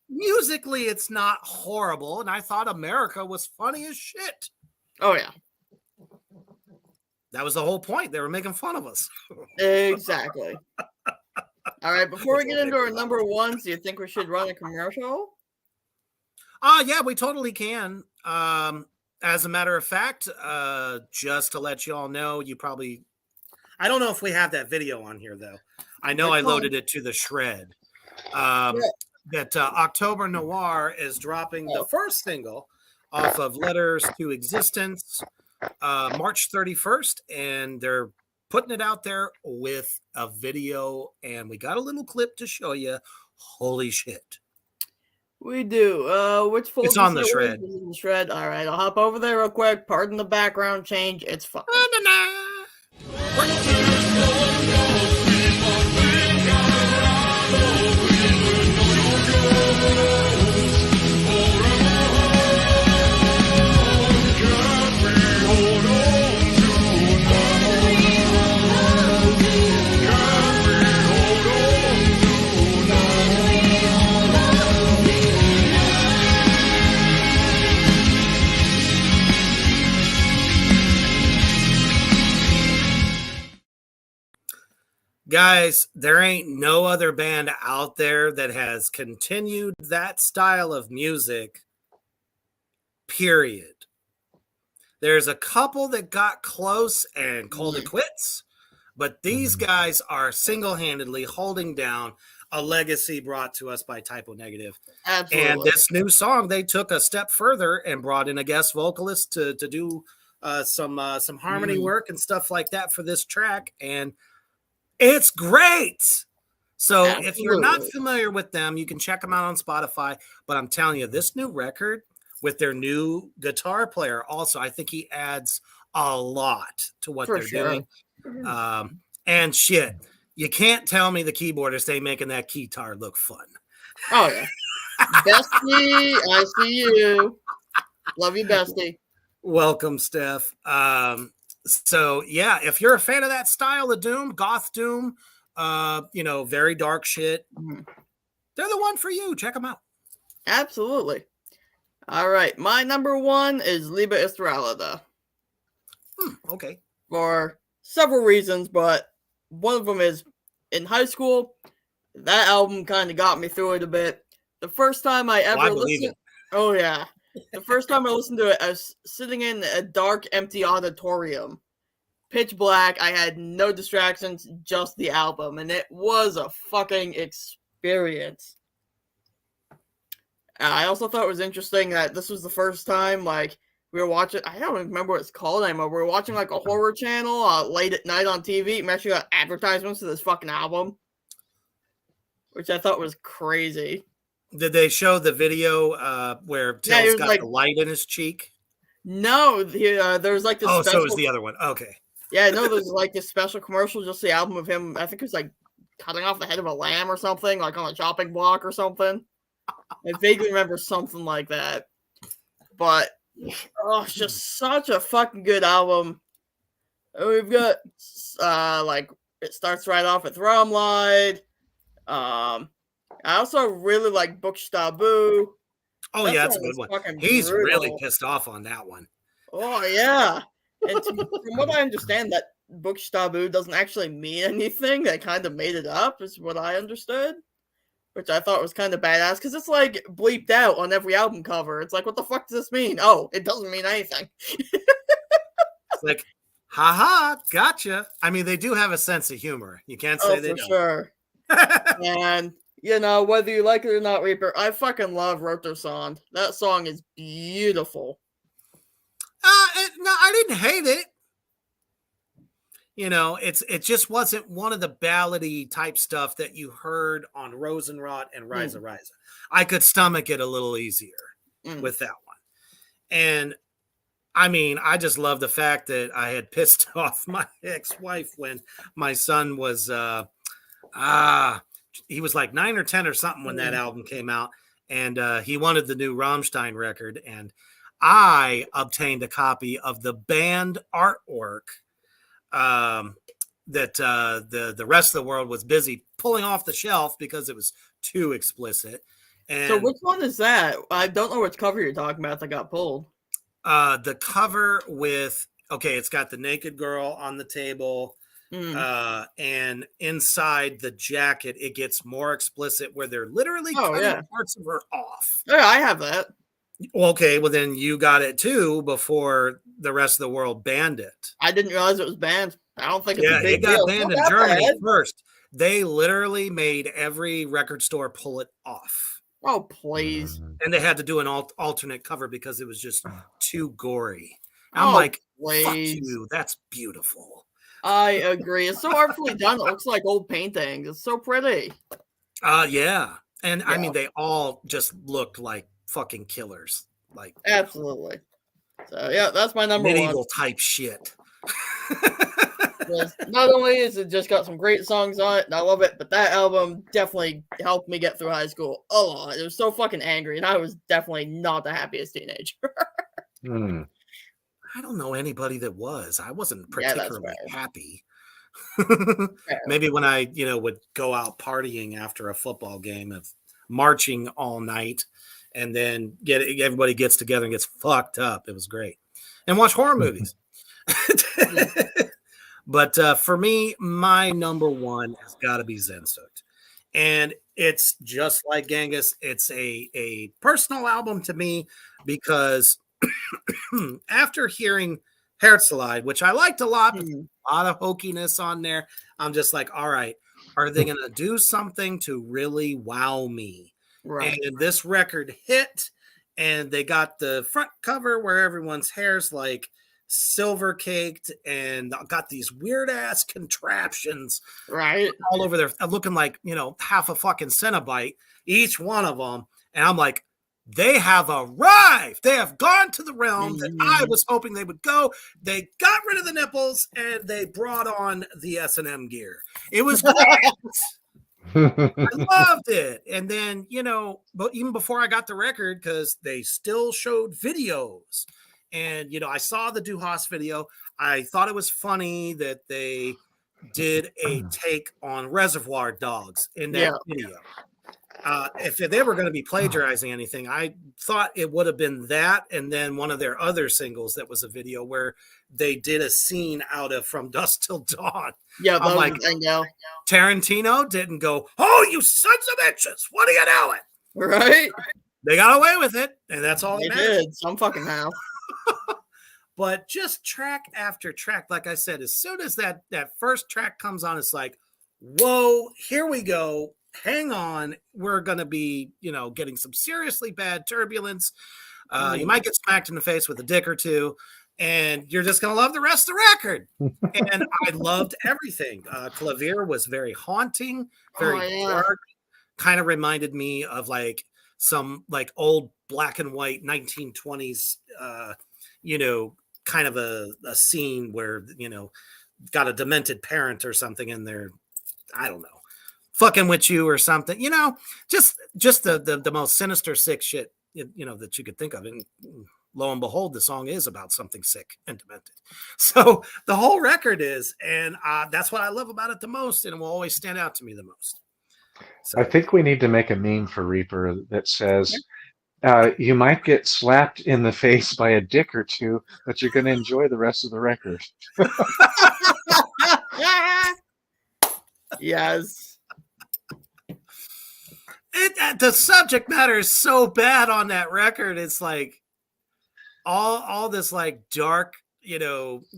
musically, it's not horrible, and I thought America was funny as shit. Oh yeah. That was the whole point. They were making fun of us. Exactly. All right. Before we get into our number 1s, do you think we should run a commercial? Yeah, we totally can. As a matter of fact, just to let you all know, I don't know if we have that video on here though. I know I loaded it to the shred. That October Noir is dropping the first single off of Letters to Existence March 31st, and they're putting it out there with a video, and we got a little clip to show you. Holy shit. We do. Which folder? It's on the shred. The shred. All right, I'll hop over there real quick. Pardon the background change. It's fine. Guys, there ain't no other band out there that has continued that style of music, period. There's a couple that got close and called it quits, but these guys are single-handedly holding down a legacy brought to us by Typo Negative. Absolutely. And this new song, they took a step further and brought in a guest vocalist to do some harmony work and stuff like that for this track, and it's great. So if you're not familiar with them, you can check them out on Spotify. But I'm telling you, this new record with their new guitar player, also, I think he adds a lot to what they're doing. And shit, you can't tell me the keyboardist ain't making that guitar look fun. Oh yeah, bestie, I see you. Love you, bestie. Welcome, Steph. So yeah, if you're a fan of that style of doom, goth doom, very dark shit, they're the one for you. Check them out. Absolutely. All right, my number one is Liebe ist Realida. Okay. For several reasons, but one of them is in high school, that album kind of got me through it a bit. The first time I ever listened, oh yeah, the first time I listened to it, I was sitting in a dark, empty auditorium, pitch black. I had no distractions, just the album, and it was a fucking experience. I also thought it was interesting that this was the first time, like, we were watching, I don't remember what it's called anymore. We were watching, like, a horror channel late at night on TV, and actually got advertisements to this fucking album, which I thought was crazy. Did they show the video where Till's got the light in his cheek? No, there was, like, this special... so it was the other one. Okay. Yeah, no, there's, like, this special commercial, just the album of him, I think it was, like, cutting off the head of a lamb or something, like, on a chopping block or something. I vaguely remember something like that. But, it's just such a fucking good album. We've got, it starts right off with Rammstein. I also really like Buchstabu. Oh, yeah, that's a good one. He's really pissed off on that one. Oh, yeah. And from what I understand, that Buchstabu doesn't actually mean anything. They kind of made it up, is what I understood. Which I thought was kind of badass, because it's like bleeped out on every album cover. It's like, what the fuck does this mean? Oh, it doesn't mean anything. It's like, haha, gotcha. I mean, they do have a sense of humor. You can't say they don't. Sure. And, whether you like it or not, Reaper, I fucking love Rotersand. That song is beautiful. No, I didn't hate it. It just wasn't one of the ballady type stuff that you heard on Rosenrot and Rise of Rise. I could stomach it a little easier with that one. And I mean, I just love the fact that I had pissed off my ex-wife when my son was, he was like 9 or 10 or something when that album came out. And he wanted the new Rammstein record. And I obtained a copy of the band artwork that the rest of the world was busy pulling off the shelf because it was too explicit. And so which one is that? I don't know which cover you're talking about that got pulled. The cover with, it's got the naked girl on the table, and inside the jacket, it gets more explicit where they're literally cutting parts of her off. Yeah, I have that. Okay, well then you got it too before the rest of the world banned it. I didn't realize it was banned. I don't think it's a big deal. It got deal. banned in Germany first. They literally made every record store pull it off. Oh, please. And they had to do an alternate cover because it was just too gory. I'm like, fuck you. That's beautiful. I agree. It's so artfully done. It looks like old paintings. It's so pretty. Yeah. And I mean, they all just looked like fucking killers. Like, absolutely. So yeah, that's my number medieval one. Type shit. Not only is it just got some great songs on it, and I love it, but that album definitely helped me get through high school a lot. It was so fucking angry, and I was definitely not the happiest teenager. I don't know anybody that was. I wasn't particularly happy. Maybe when I, would go out partying after a football game of marching all night, and then everybody gets together and gets fucked up. It was great. And watch horror movies. But for me, my number one has got to be Sehnsucht. And it's just like Gangis. It's a personal album to me because after hearing Herzeleid, which I liked a lot, but a lot of hokiness on there, I'm just like, all right, Are they going to do something to really wow me? Right. And this record hit, and they got the front cover where everyone's hair's like silver caked and got these weird ass contraptions Right. all over there, looking like, half a fucking Cenobite, each one of them. And I'm like, they have arrived. They have gone to the realm that I was hoping they would go. They got rid of the nipples and they brought on the S&M gear. It was great. I loved it. And then, but even before I got the record, because they still showed videos. And, I saw the Duhas video. I thought it was funny that they did a take on Reservoir Dogs in that video. If they were going to be plagiarizing anything, I thought it would have been that, and then one of their other singles that was a video where they did a scene out of From Dusk Till Dawn. Yeah, I'm like, Tarantino didn't go, "Oh, you sons of bitches, what are you doing?" Right? They got away with it, and that's all they that matters. did. Some fucking how. But just track after track, like I said, as soon as that first track comes on, it's like, whoa, here we go. Hang on. We're going to be, getting some seriously bad turbulence. You might get smacked in the face with a dick or two, and you're just going to love the rest of the record. And I loved everything. Clavier was very haunting, very dark, kind of reminded me of like some like old black and white 1920s, kind of a scene where, got a demented parent or something in there. I don't know. Fucking with you or something, just the most sinister, sick shit, that you could think of. And lo and behold, the song is about something sick and demented. So the whole record is, and that's what I love about it the most, and it will always stand out to me the most. So, I think we need to make a meme for Reaper that says, you might get slapped in the face by a dick or two, but you're going to enjoy the rest of the record. Yes. The subject matter is so bad on that record. It's like all this like dark,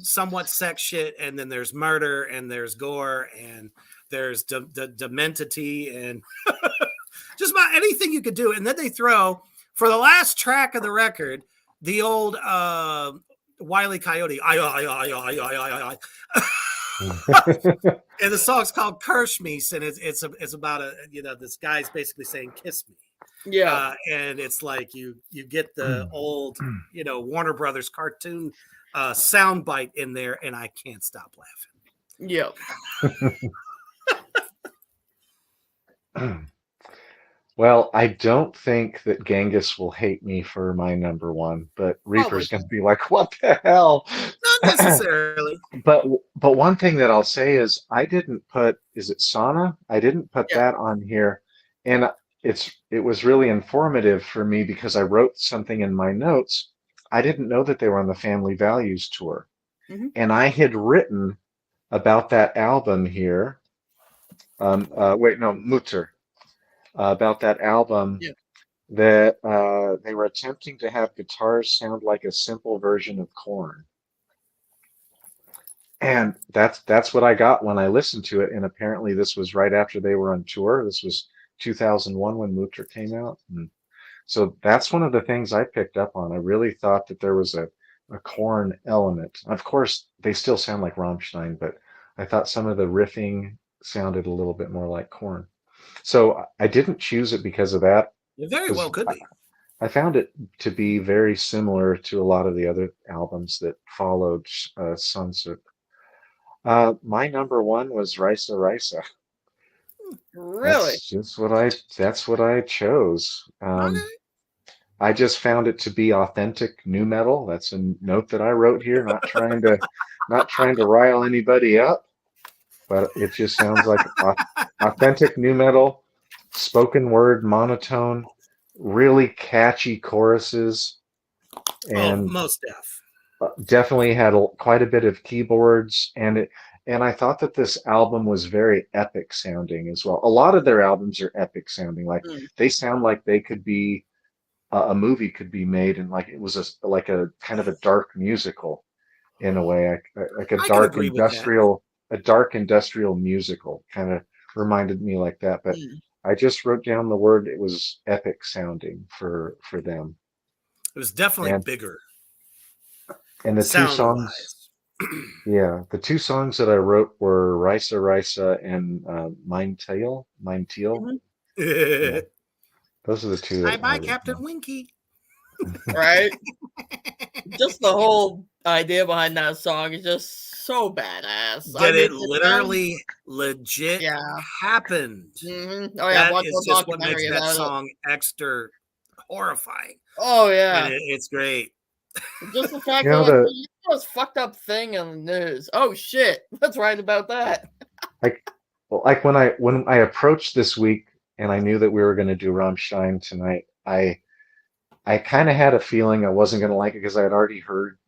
somewhat sex shit, and then there's murder and there's gore and there's dementity and just about anything you could do. And then they throw, for the last track of the record, the old Wile E. Coyote. And the song's called Curse Me, and it's about this guy's basically saying kiss me. Yeah. And it's like you get the old Warner Brothers cartoon soundbite in there, and I can't stop laughing. Yep. Well, I don't think that Gangis will hate me for my number one, but Reaper's going to be like, "What the hell?" Not necessarily. But one thing that I'll say is I didn't put, is it Sauna? I didn't put that on here, and it was really informative for me because I wrote something in my notes. I didn't know that they were on the Family Values tour, and I had written about that album here. Mutter. About that album that they were attempting to have guitars sound like a simple version of Korn. And that's what I got when I listened to it. And apparently this was right after they were on tour. This was 2001 when Mutter came out. And so that's one of the things I picked up on. I really thought that there was a Korn element. Of course, they still sound like Rammstein, but I thought some of the riffing sounded a little bit more like Korn. So I didn't choose it because of that. It very well could be. I found it to be very similar to a lot of the other albums that followed Sunset. My number one was Risa Risa. Really? That's what I chose. Okay. I just found it to be authentic nu metal. That's a note that I wrote here, not trying to rile anybody up. But it just sounds like authentic nu metal, spoken word, monotone, really catchy choruses, and most deaf. Definitely had quite a bit of keyboards, and I thought that this album was very epic sounding as well. A lot of their albums are epic sounding, like they sound like they could be a movie could be made, and like it was a kind of a dark musical in a way, like a dark industrial musical, kind of reminded me like that, but Mm. I just wrote down the word. It was epic sounding for them. It was definitely And bigger and the two sound songs, wise. yeah, the two songs that I wrote were Risa Risa and Mine Teal. Mine Teal. Mhm. Yeah, those are the two Bye that I bye, wrote Captain down. Winky. Right? Just the whole idea behind that song is just so badass. I That mean, it it sounds, literally legit yeah. happened. Oh yeah, That watch is a just what makes documentary that about it. song extra horrifying. Oh And yeah, it's great. just the fact You that know, like the this fucked up thing in the news. Oh shit, let's write about that. like well, like when I approached this week and I knew that we were going to do Rammstein tonight, I kind of had a feeling I wasn't going to like it because I had already heard,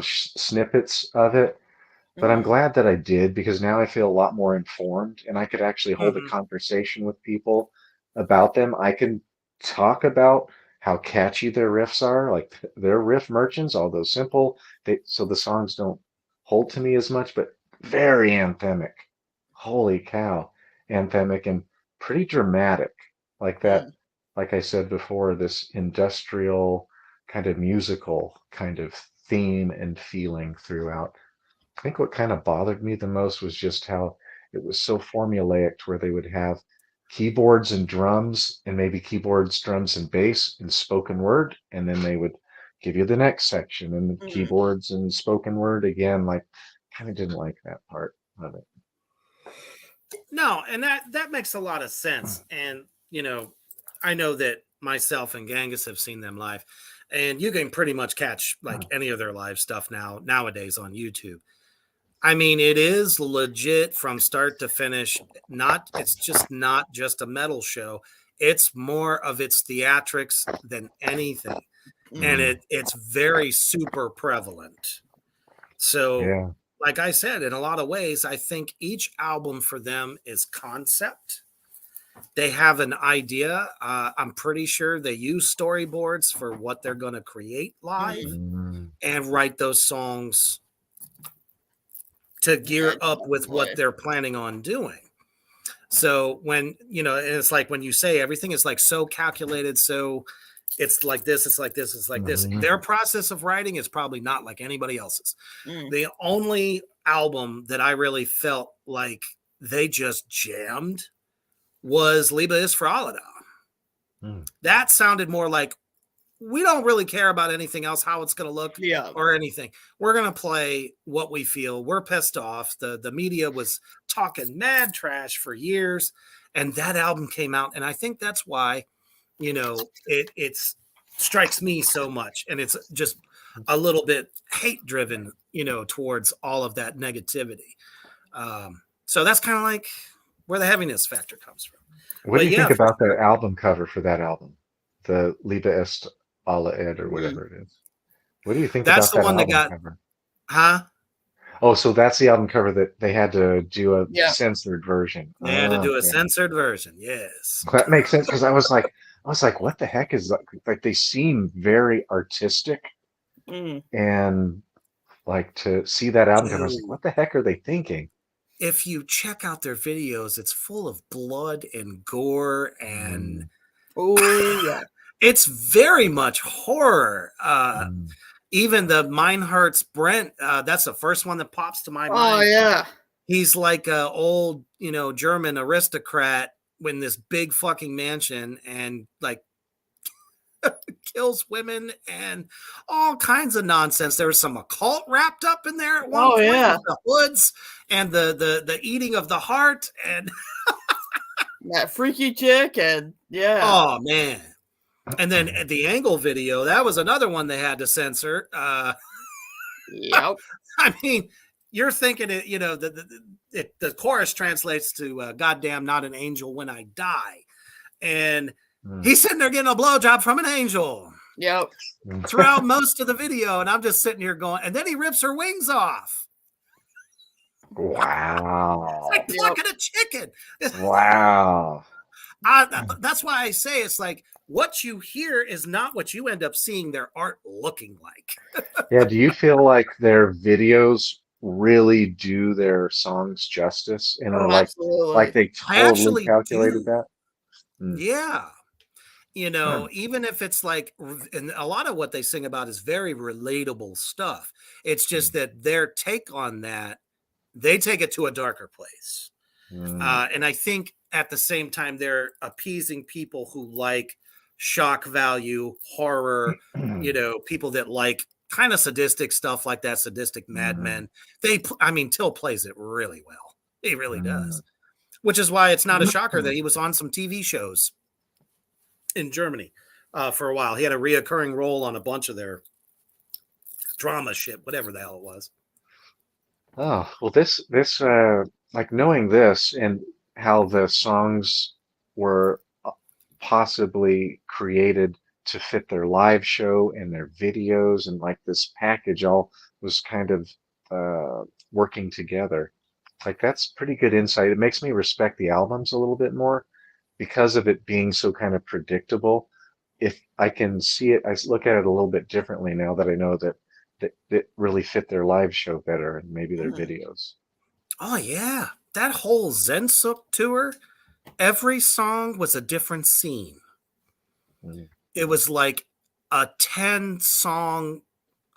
snippets of it. But I'm Mm, glad that I did because now I feel a lot more informed and I could actually hold a Mhm. conversation with people about them. I can talk about how catchy their riffs are, like their riff merchants, although simple, so the songs don't hold to me as much, but very anthemic. Holy cow, anthemic and pretty dramatic. Like that, mm, like I said before, this industrial kind of musical kind of theme and feeling throughout. I think what kind of bothered me the most was just how it was so formulaic to where they would have keyboards and drums and maybe keyboards, drums, and bass in spoken word, and then they would give you the next section and mm. keyboards and spoken word again. Like, kind of didn't like that part of it. No, and that makes a lot of sense. And I know that myself and Gangis have seen them live, and you can pretty much catch like any of their live stuff nowadays on YouTube. I mean, it is legit from start to finish. It's just not just a metal show. It's more of its theatrics than anything, and Mm. it's very super prevalent. So, Yeah. like I said, in a lot of ways, I think each album for them is concept. They have an idea. I'm pretty sure they use storyboards for what they're going to create live Mm. Mm. and write those songs to Yeah, gear up with what definitely. they're planning on doing. So when, it's like when you say everything is like so calculated, so it's like this, it's like this, it's like this. Mhm. Their process of writing is probably not like anybody else's. Mm. The only album that I really felt like they just jammed was Liebe ist für alle da. Mm. That sounded more like we don't really care about anything else, how it's going to look Yeah. or anything. We're going to play what we feel. We're pissed off. The media was talking mad trash for years, and that album came out, and I think that's why it strikes me so much, and it's just a little bit hate driven, towards all of that negativity. So that's kind of like where the heaviness factor comes from. What do But you yeah, think for about the sure. album cover for that album? The Liebe ist alle Ed or Mm. whatever it is. What do you think That's about the that one that album got, cover? huh? Oh, so that's the album cover that they had to do a Yeah. censored version. They had to do a Okay. censored version. Yes. That makes sense because I was like, what the heck is that? Like they seem very artistic, Mm. and like to see that album cover, I was like, Dude, what the heck are they thinking? if you check out their videos, it's full of blood and gore, and Mm, Oh yeah. it's very much horror. mm, Even the Mine Hurts Brent, that's the first one that pops to my Oh mind. yeah. He's like a old, German aristocrat in this big fucking mansion and like kills women and all kinds of nonsense. There was some occult wrapped up in there at one Oh point yeah. with the hoods and the eating of the heart and That freaky chick and yeah. oh man. And then at the Angle video, that was another one they had to censor. Yep. I mean, you're thinking it, the chorus translates to "Goddamn, not an angel when I die," and mm, he's sitting there getting a blowjob from an angel Yep. mm. throughout most of the video, and I'm just sitting here going, and then he rips her wings off. Wow. It's like Yep. plucking a chicken. Wow. That's why I say it's like what you hear is not what you end up seeing their art looking like. Yeah, do you feel like their videos really do their songs justice and are Oh, like absolutely. they I totally actually calculated do. that. Mm. Yeah. Even if it's like, and a lot of what they sing about is very relatable stuff. It's just that their take on that, they take it to a darker place. Mm. And I think at the same time, they're appeasing people who like shock value, horror, people that like kind of sadistic stuff like that, sadistic Mm. madmen. Till plays it really well. He really Mm. does. Which is why it's not a shocker that he was on some TV shows in Germany for a while. He had a reoccurring role on a bunch of their drama shit, whatever the hell it was. Oh, well, this like knowing this and how the songs were possibly created to fit their live show and their videos and like this package all was kind of working together. Like that's pretty good insight. It makes me respect the albums a little bit more because of it being so kind of predictable. If I can see it, I look at it a little bit differently now that I know that really fit their live show better and maybe their videos. Oh yeah, that whole Zensuk tour, every song was a different scene. Mm. It was like a 10-song,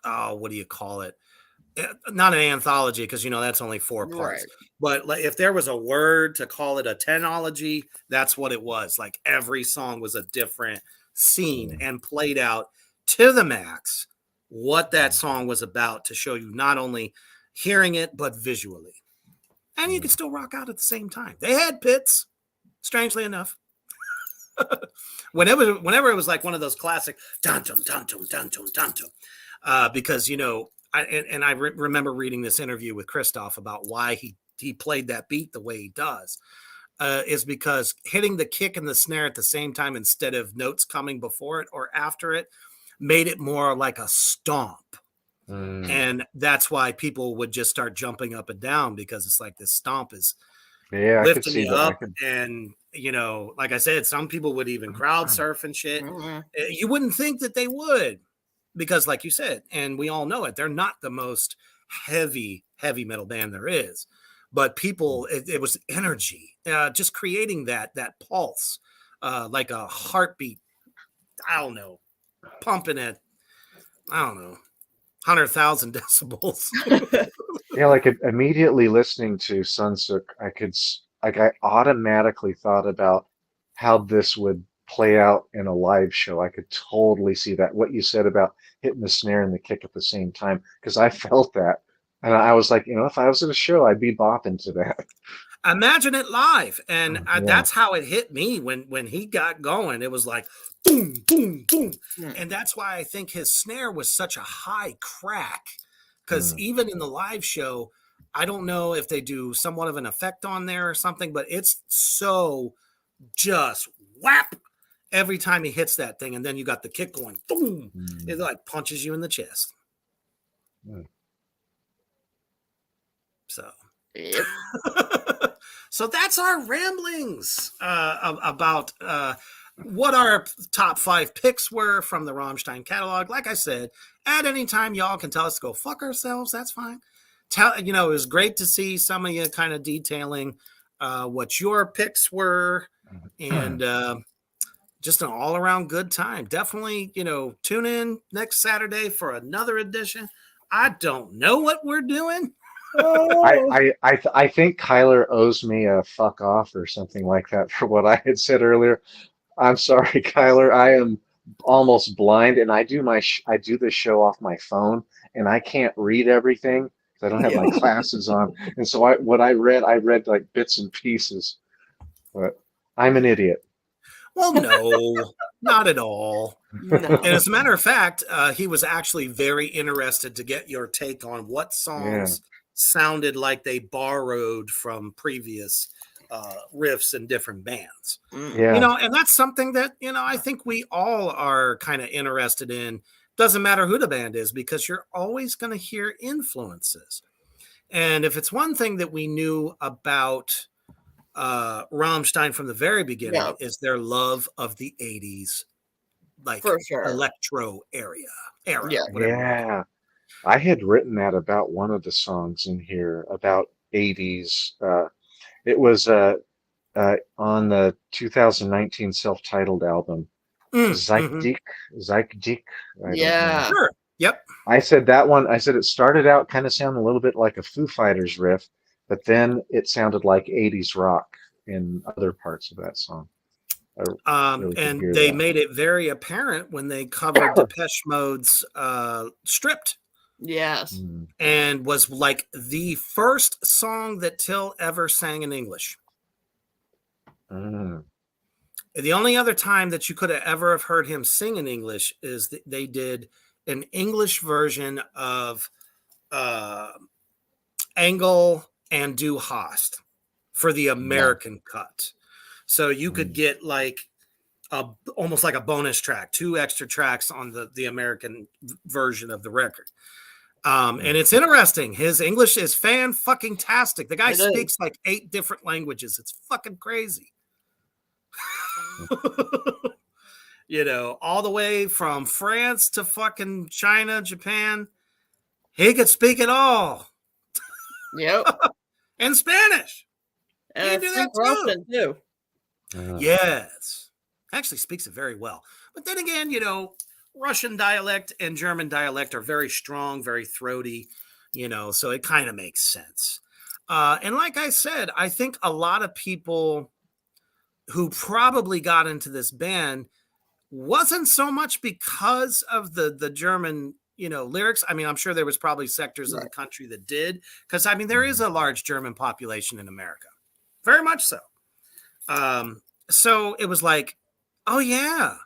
oh, what do you call it? Not an anthology, because that's only 4 parts. Right. But like, if there was a word to call it a tenology, that's what it was. Like every song was a different scene and played out to the max what that song was about to show you not only hearing it, but visually. And you could still rock out at the same time. They had pits, strangely enough. Whenever it was like one of those classic dun-tum, dun-tum, dun-tum, dun-tum. Because I remember reading this interview with Christoph about why he played that beat the way he does, is because hitting the kick and the snare at the same time instead of notes coming before it or after it made it more like a stomp. Mm. And that's why people would just start jumping up and down, because it's like this stomp is Yeah, I could lifting see you that. I up. could. And, like I said, some people would even crowd surf and shit. Mhm. You wouldn't think that they would, because like you said, and we all know it, they're not the most heavy metal band there is. But people, it was energy, just creating that pulse, like a heartbeat, I don't know, pumping at, I don't know, 100,000 decibels. Yeah, like immediately listening to Sunsuk, I automatically thought about how this would play out in a live show. I could totally see that. What you said about hitting the snare and the kick at the same time, because I felt that. And I was like, if I was at a show, I'd be bopping to that. Imagine it live. And Yeah. that's how it hit me when he got going. It was like boom, boom, boom. And that's why I think his snare was such a high crack, because even in the live show, I don't know if they do somewhat of an effect on there or something, but it's so just whap every time he hits that thing. And then you got the kick going boom. It like punches you in the chest. So Yep. so that's our ramblings about what our top 5 picks were from the Rammstein catalog. Like I said, at any time y'all can tell us to go fuck ourselves. That's fine. It was great to see some of you kind of detailing what your picks were, and just an all-around good time. Definitely, tune in next Saturday for another edition. I don't know what we're doing. I think Kyler owes me a fuck off or something like that for what I had said earlier. I'm sorry, Kyler. I am almost blind, and I do this show off my phone, and I can't read everything because I don't have my glasses on. And so I read like bits and pieces. But I'm an idiot. Well, no, not at all. No. And as a matter of fact, he was actually very interested to get your take on what songs sounded like they borrowed from previous riffs in different bands. Yeah. And that's something that, I think we all are kind of interested in. Doesn't matter who the band is, because you're always going to hear influences. And if it's one thing that we knew about Rammstein from the very beginning, is their love of the 80s, like For sure. electro era. Yeah. I had written that about one of the songs in here about 80s. It was on the 2019 self-titled album, Mhm. Zeitgeek. I don't know. Yeah. Sure. Yep. I said that one. I said it started out kind of sounding a little bit like a Foo Fighters riff, but then it sounded like 80s rock in other parts of that song. I really could And hear they that. made it very apparent when they covered Depeche Mode's Stripped, Yes. Mm. and was like the first song that Till ever sang in English. Mm. The only other time that you could have ever have heard him sing in English is that they did an English version of Engel and Du Hast for the American cut. So you could get like almost like a bonus track, 2 extra tracks on the American version of the record. And it's interesting. His English is fan-fucking-tastic. The guy It is. speaks like 8 different languages. It's fucking crazy. You know, all the way from France to fucking China, Japan. He could speak it all. Yep. And Spanish. And You I do think that too. Russian too. Yes. Actually speaks it very well. But then again, you know, Russian dialect and German dialect are very strong, very throaty, you know, so it kind of makes sense. And like I said, I think a lot of people who probably got into this band wasn't so much because of the German, you know, lyrics. I mean, I'm sure there was probably sectors of the country that did, because I mean, there is a large German population in America, very much so. So it was like, oh yeah,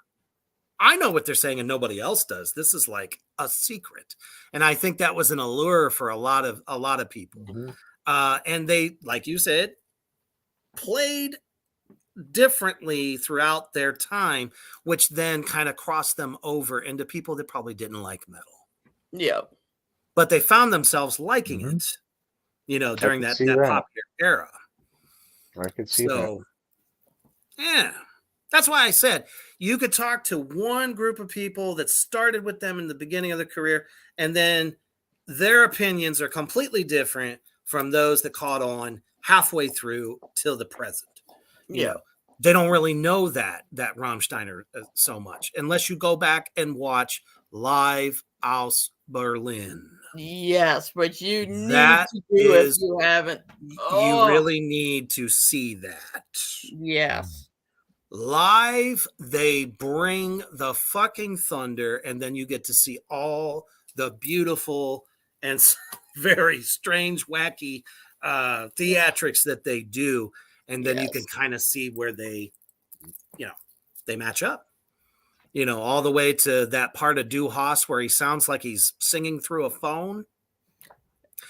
I know what they're saying and nobody else does. This is like a secret. And I think that was an allure for a lot of people. And they, like you said, played differently throughout their time, which then kind of crossed them over into people that probably didn't like metal. Yep. But they found themselves liking it, you know, during that popular era. I could see that. Yeah. That's why I said you could talk to one group of people that started with them in the beginning of their career, and then their opinions are completely different from those that caught on halfway through till the present. You know, they don't really know that Rammstein so much unless you go back and watch Live aus Berlin. Yes, but you need That to do if you haven't. You really need to see that. Yes. Live, they bring the fucking thunder, and then you get to see all the beautiful and very strange, wacky theatrics that they do. And then you can kind of see where they, you know, they match up. You know, all the way to that part of Du Hast where he sounds like he's singing through a phone.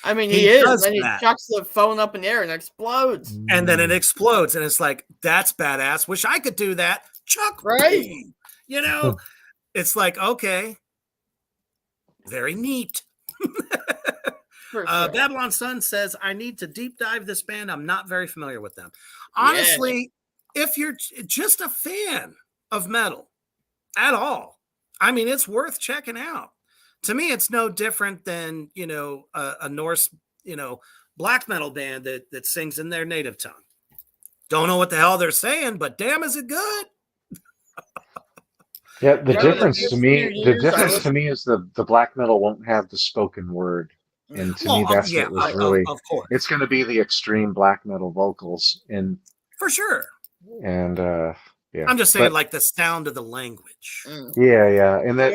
I mean, he is. And then he that. chucks the phone up in the air and explodes. And then it explodes. And it's like, that's badass. Wish I could do that. Chuck, right? Boom. You know, it's like, okay. Very neat. Sure. Babylon Sun says, I need to deep dive this band. I'm not very familiar with them. Honestly, if you're just a fan of metal at all, I mean, it's worth checking out. To me, it's no different than, you know, a Norse, you know, black metal band that sings in their native tongue. Don't know what the hell they're saying, but damn, is it good? Yeah, the difference to me is the black metal won't have the spoken word. And to me, that's what was really, of course. It's going to be the extreme black metal vocals. And for sure. And yeah, I'm just saying, like the sound of the language. Yeah, and that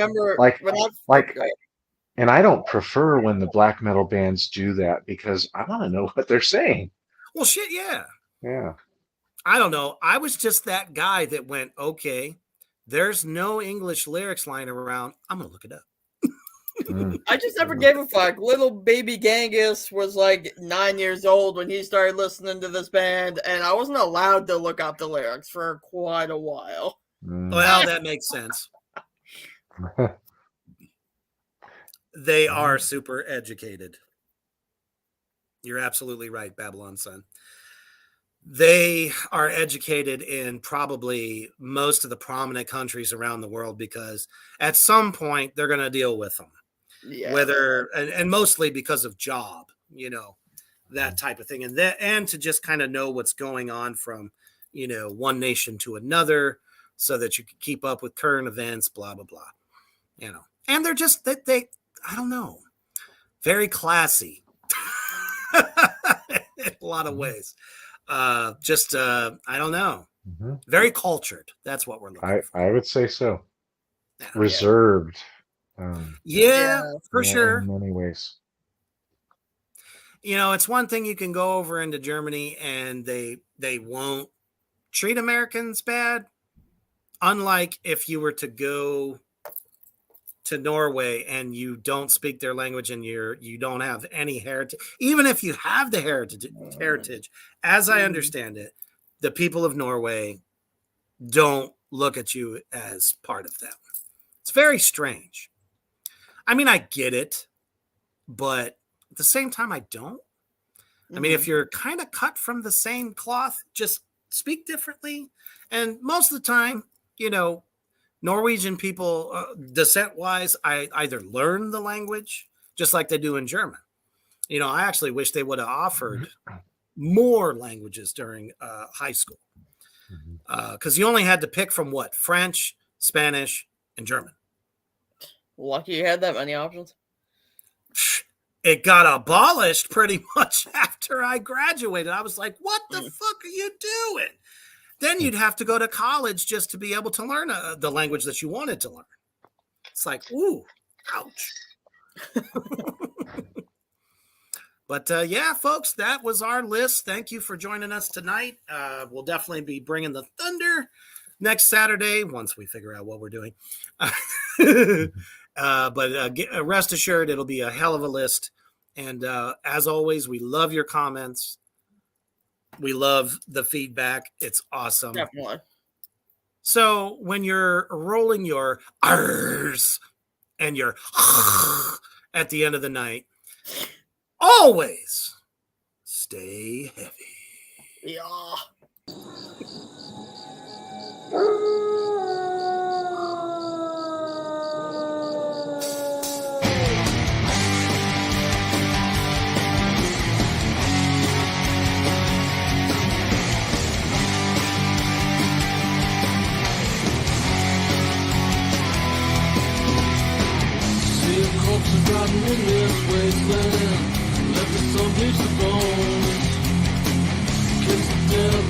and I don't prefer when the black metal bands do that because I want to know what they're saying. Well, shit, yeah. Yeah. I don't know. I was just that guy that went, okay, there's no English lyrics lying around. I'm gonna look it up. I just never gave a fuck. Little baby Gangis was like 9 years old when he started listening to this band, and I wasn't allowed to look up the lyrics for quite a while. Well, that makes sense. They are super educated. You're absolutely right, Babylon Sun. They are educated in probably most of the prominent countries around the world because at some point they're going to deal with them. Yeah. whether and mostly because of job, that type of thing, and to just kind of know what's going on from one nation to another, so that you can keep up with current events, blah blah blah. And they're just they I don't know, very classy in a lot of ways. I don't know, very cultured. That's what we're looking for. I would say so. Yeah. Reserved. For sure. In many ways. It's one thing you can go over into Germany and they won't treat Americans bad. Unlike if you were to go to Norway and you don't speak their language and you don't have any heritage, even if you have the heritage, as I understand it, the people of Norway don't look at you as part of them. It's very strange. I mean, I get it, but at the same time, I don't. I mean, if you're kind of cut from the same cloth, just speak differently. And most of the time, Norwegian people, descent-wise, I either learn the language just like they do in German. I actually wish they would have offered more languages during high school, because you only had to pick from French, Spanish, and German. Lucky you had that many options. It got abolished pretty much after I graduated. I was like, what the fuck are you doing? Then you'd have to go to college just to be able to learn the language that you wanted to learn. It's like, ooh, ouch. But yeah, folks, that was our list. Thank you for joining us tonight. We'll definitely be bringing the thunder next Saturday once we figure out what we're doing. But rest assured, it'll be a hell of a list. And as always, we love your comments. We love the feedback. It's awesome. Definitely. So when you're rolling your R's and your at the end of the night, always stay heavy. Yeah. Rotten in this wasteland, left us on beach the bones. Kiss the devil.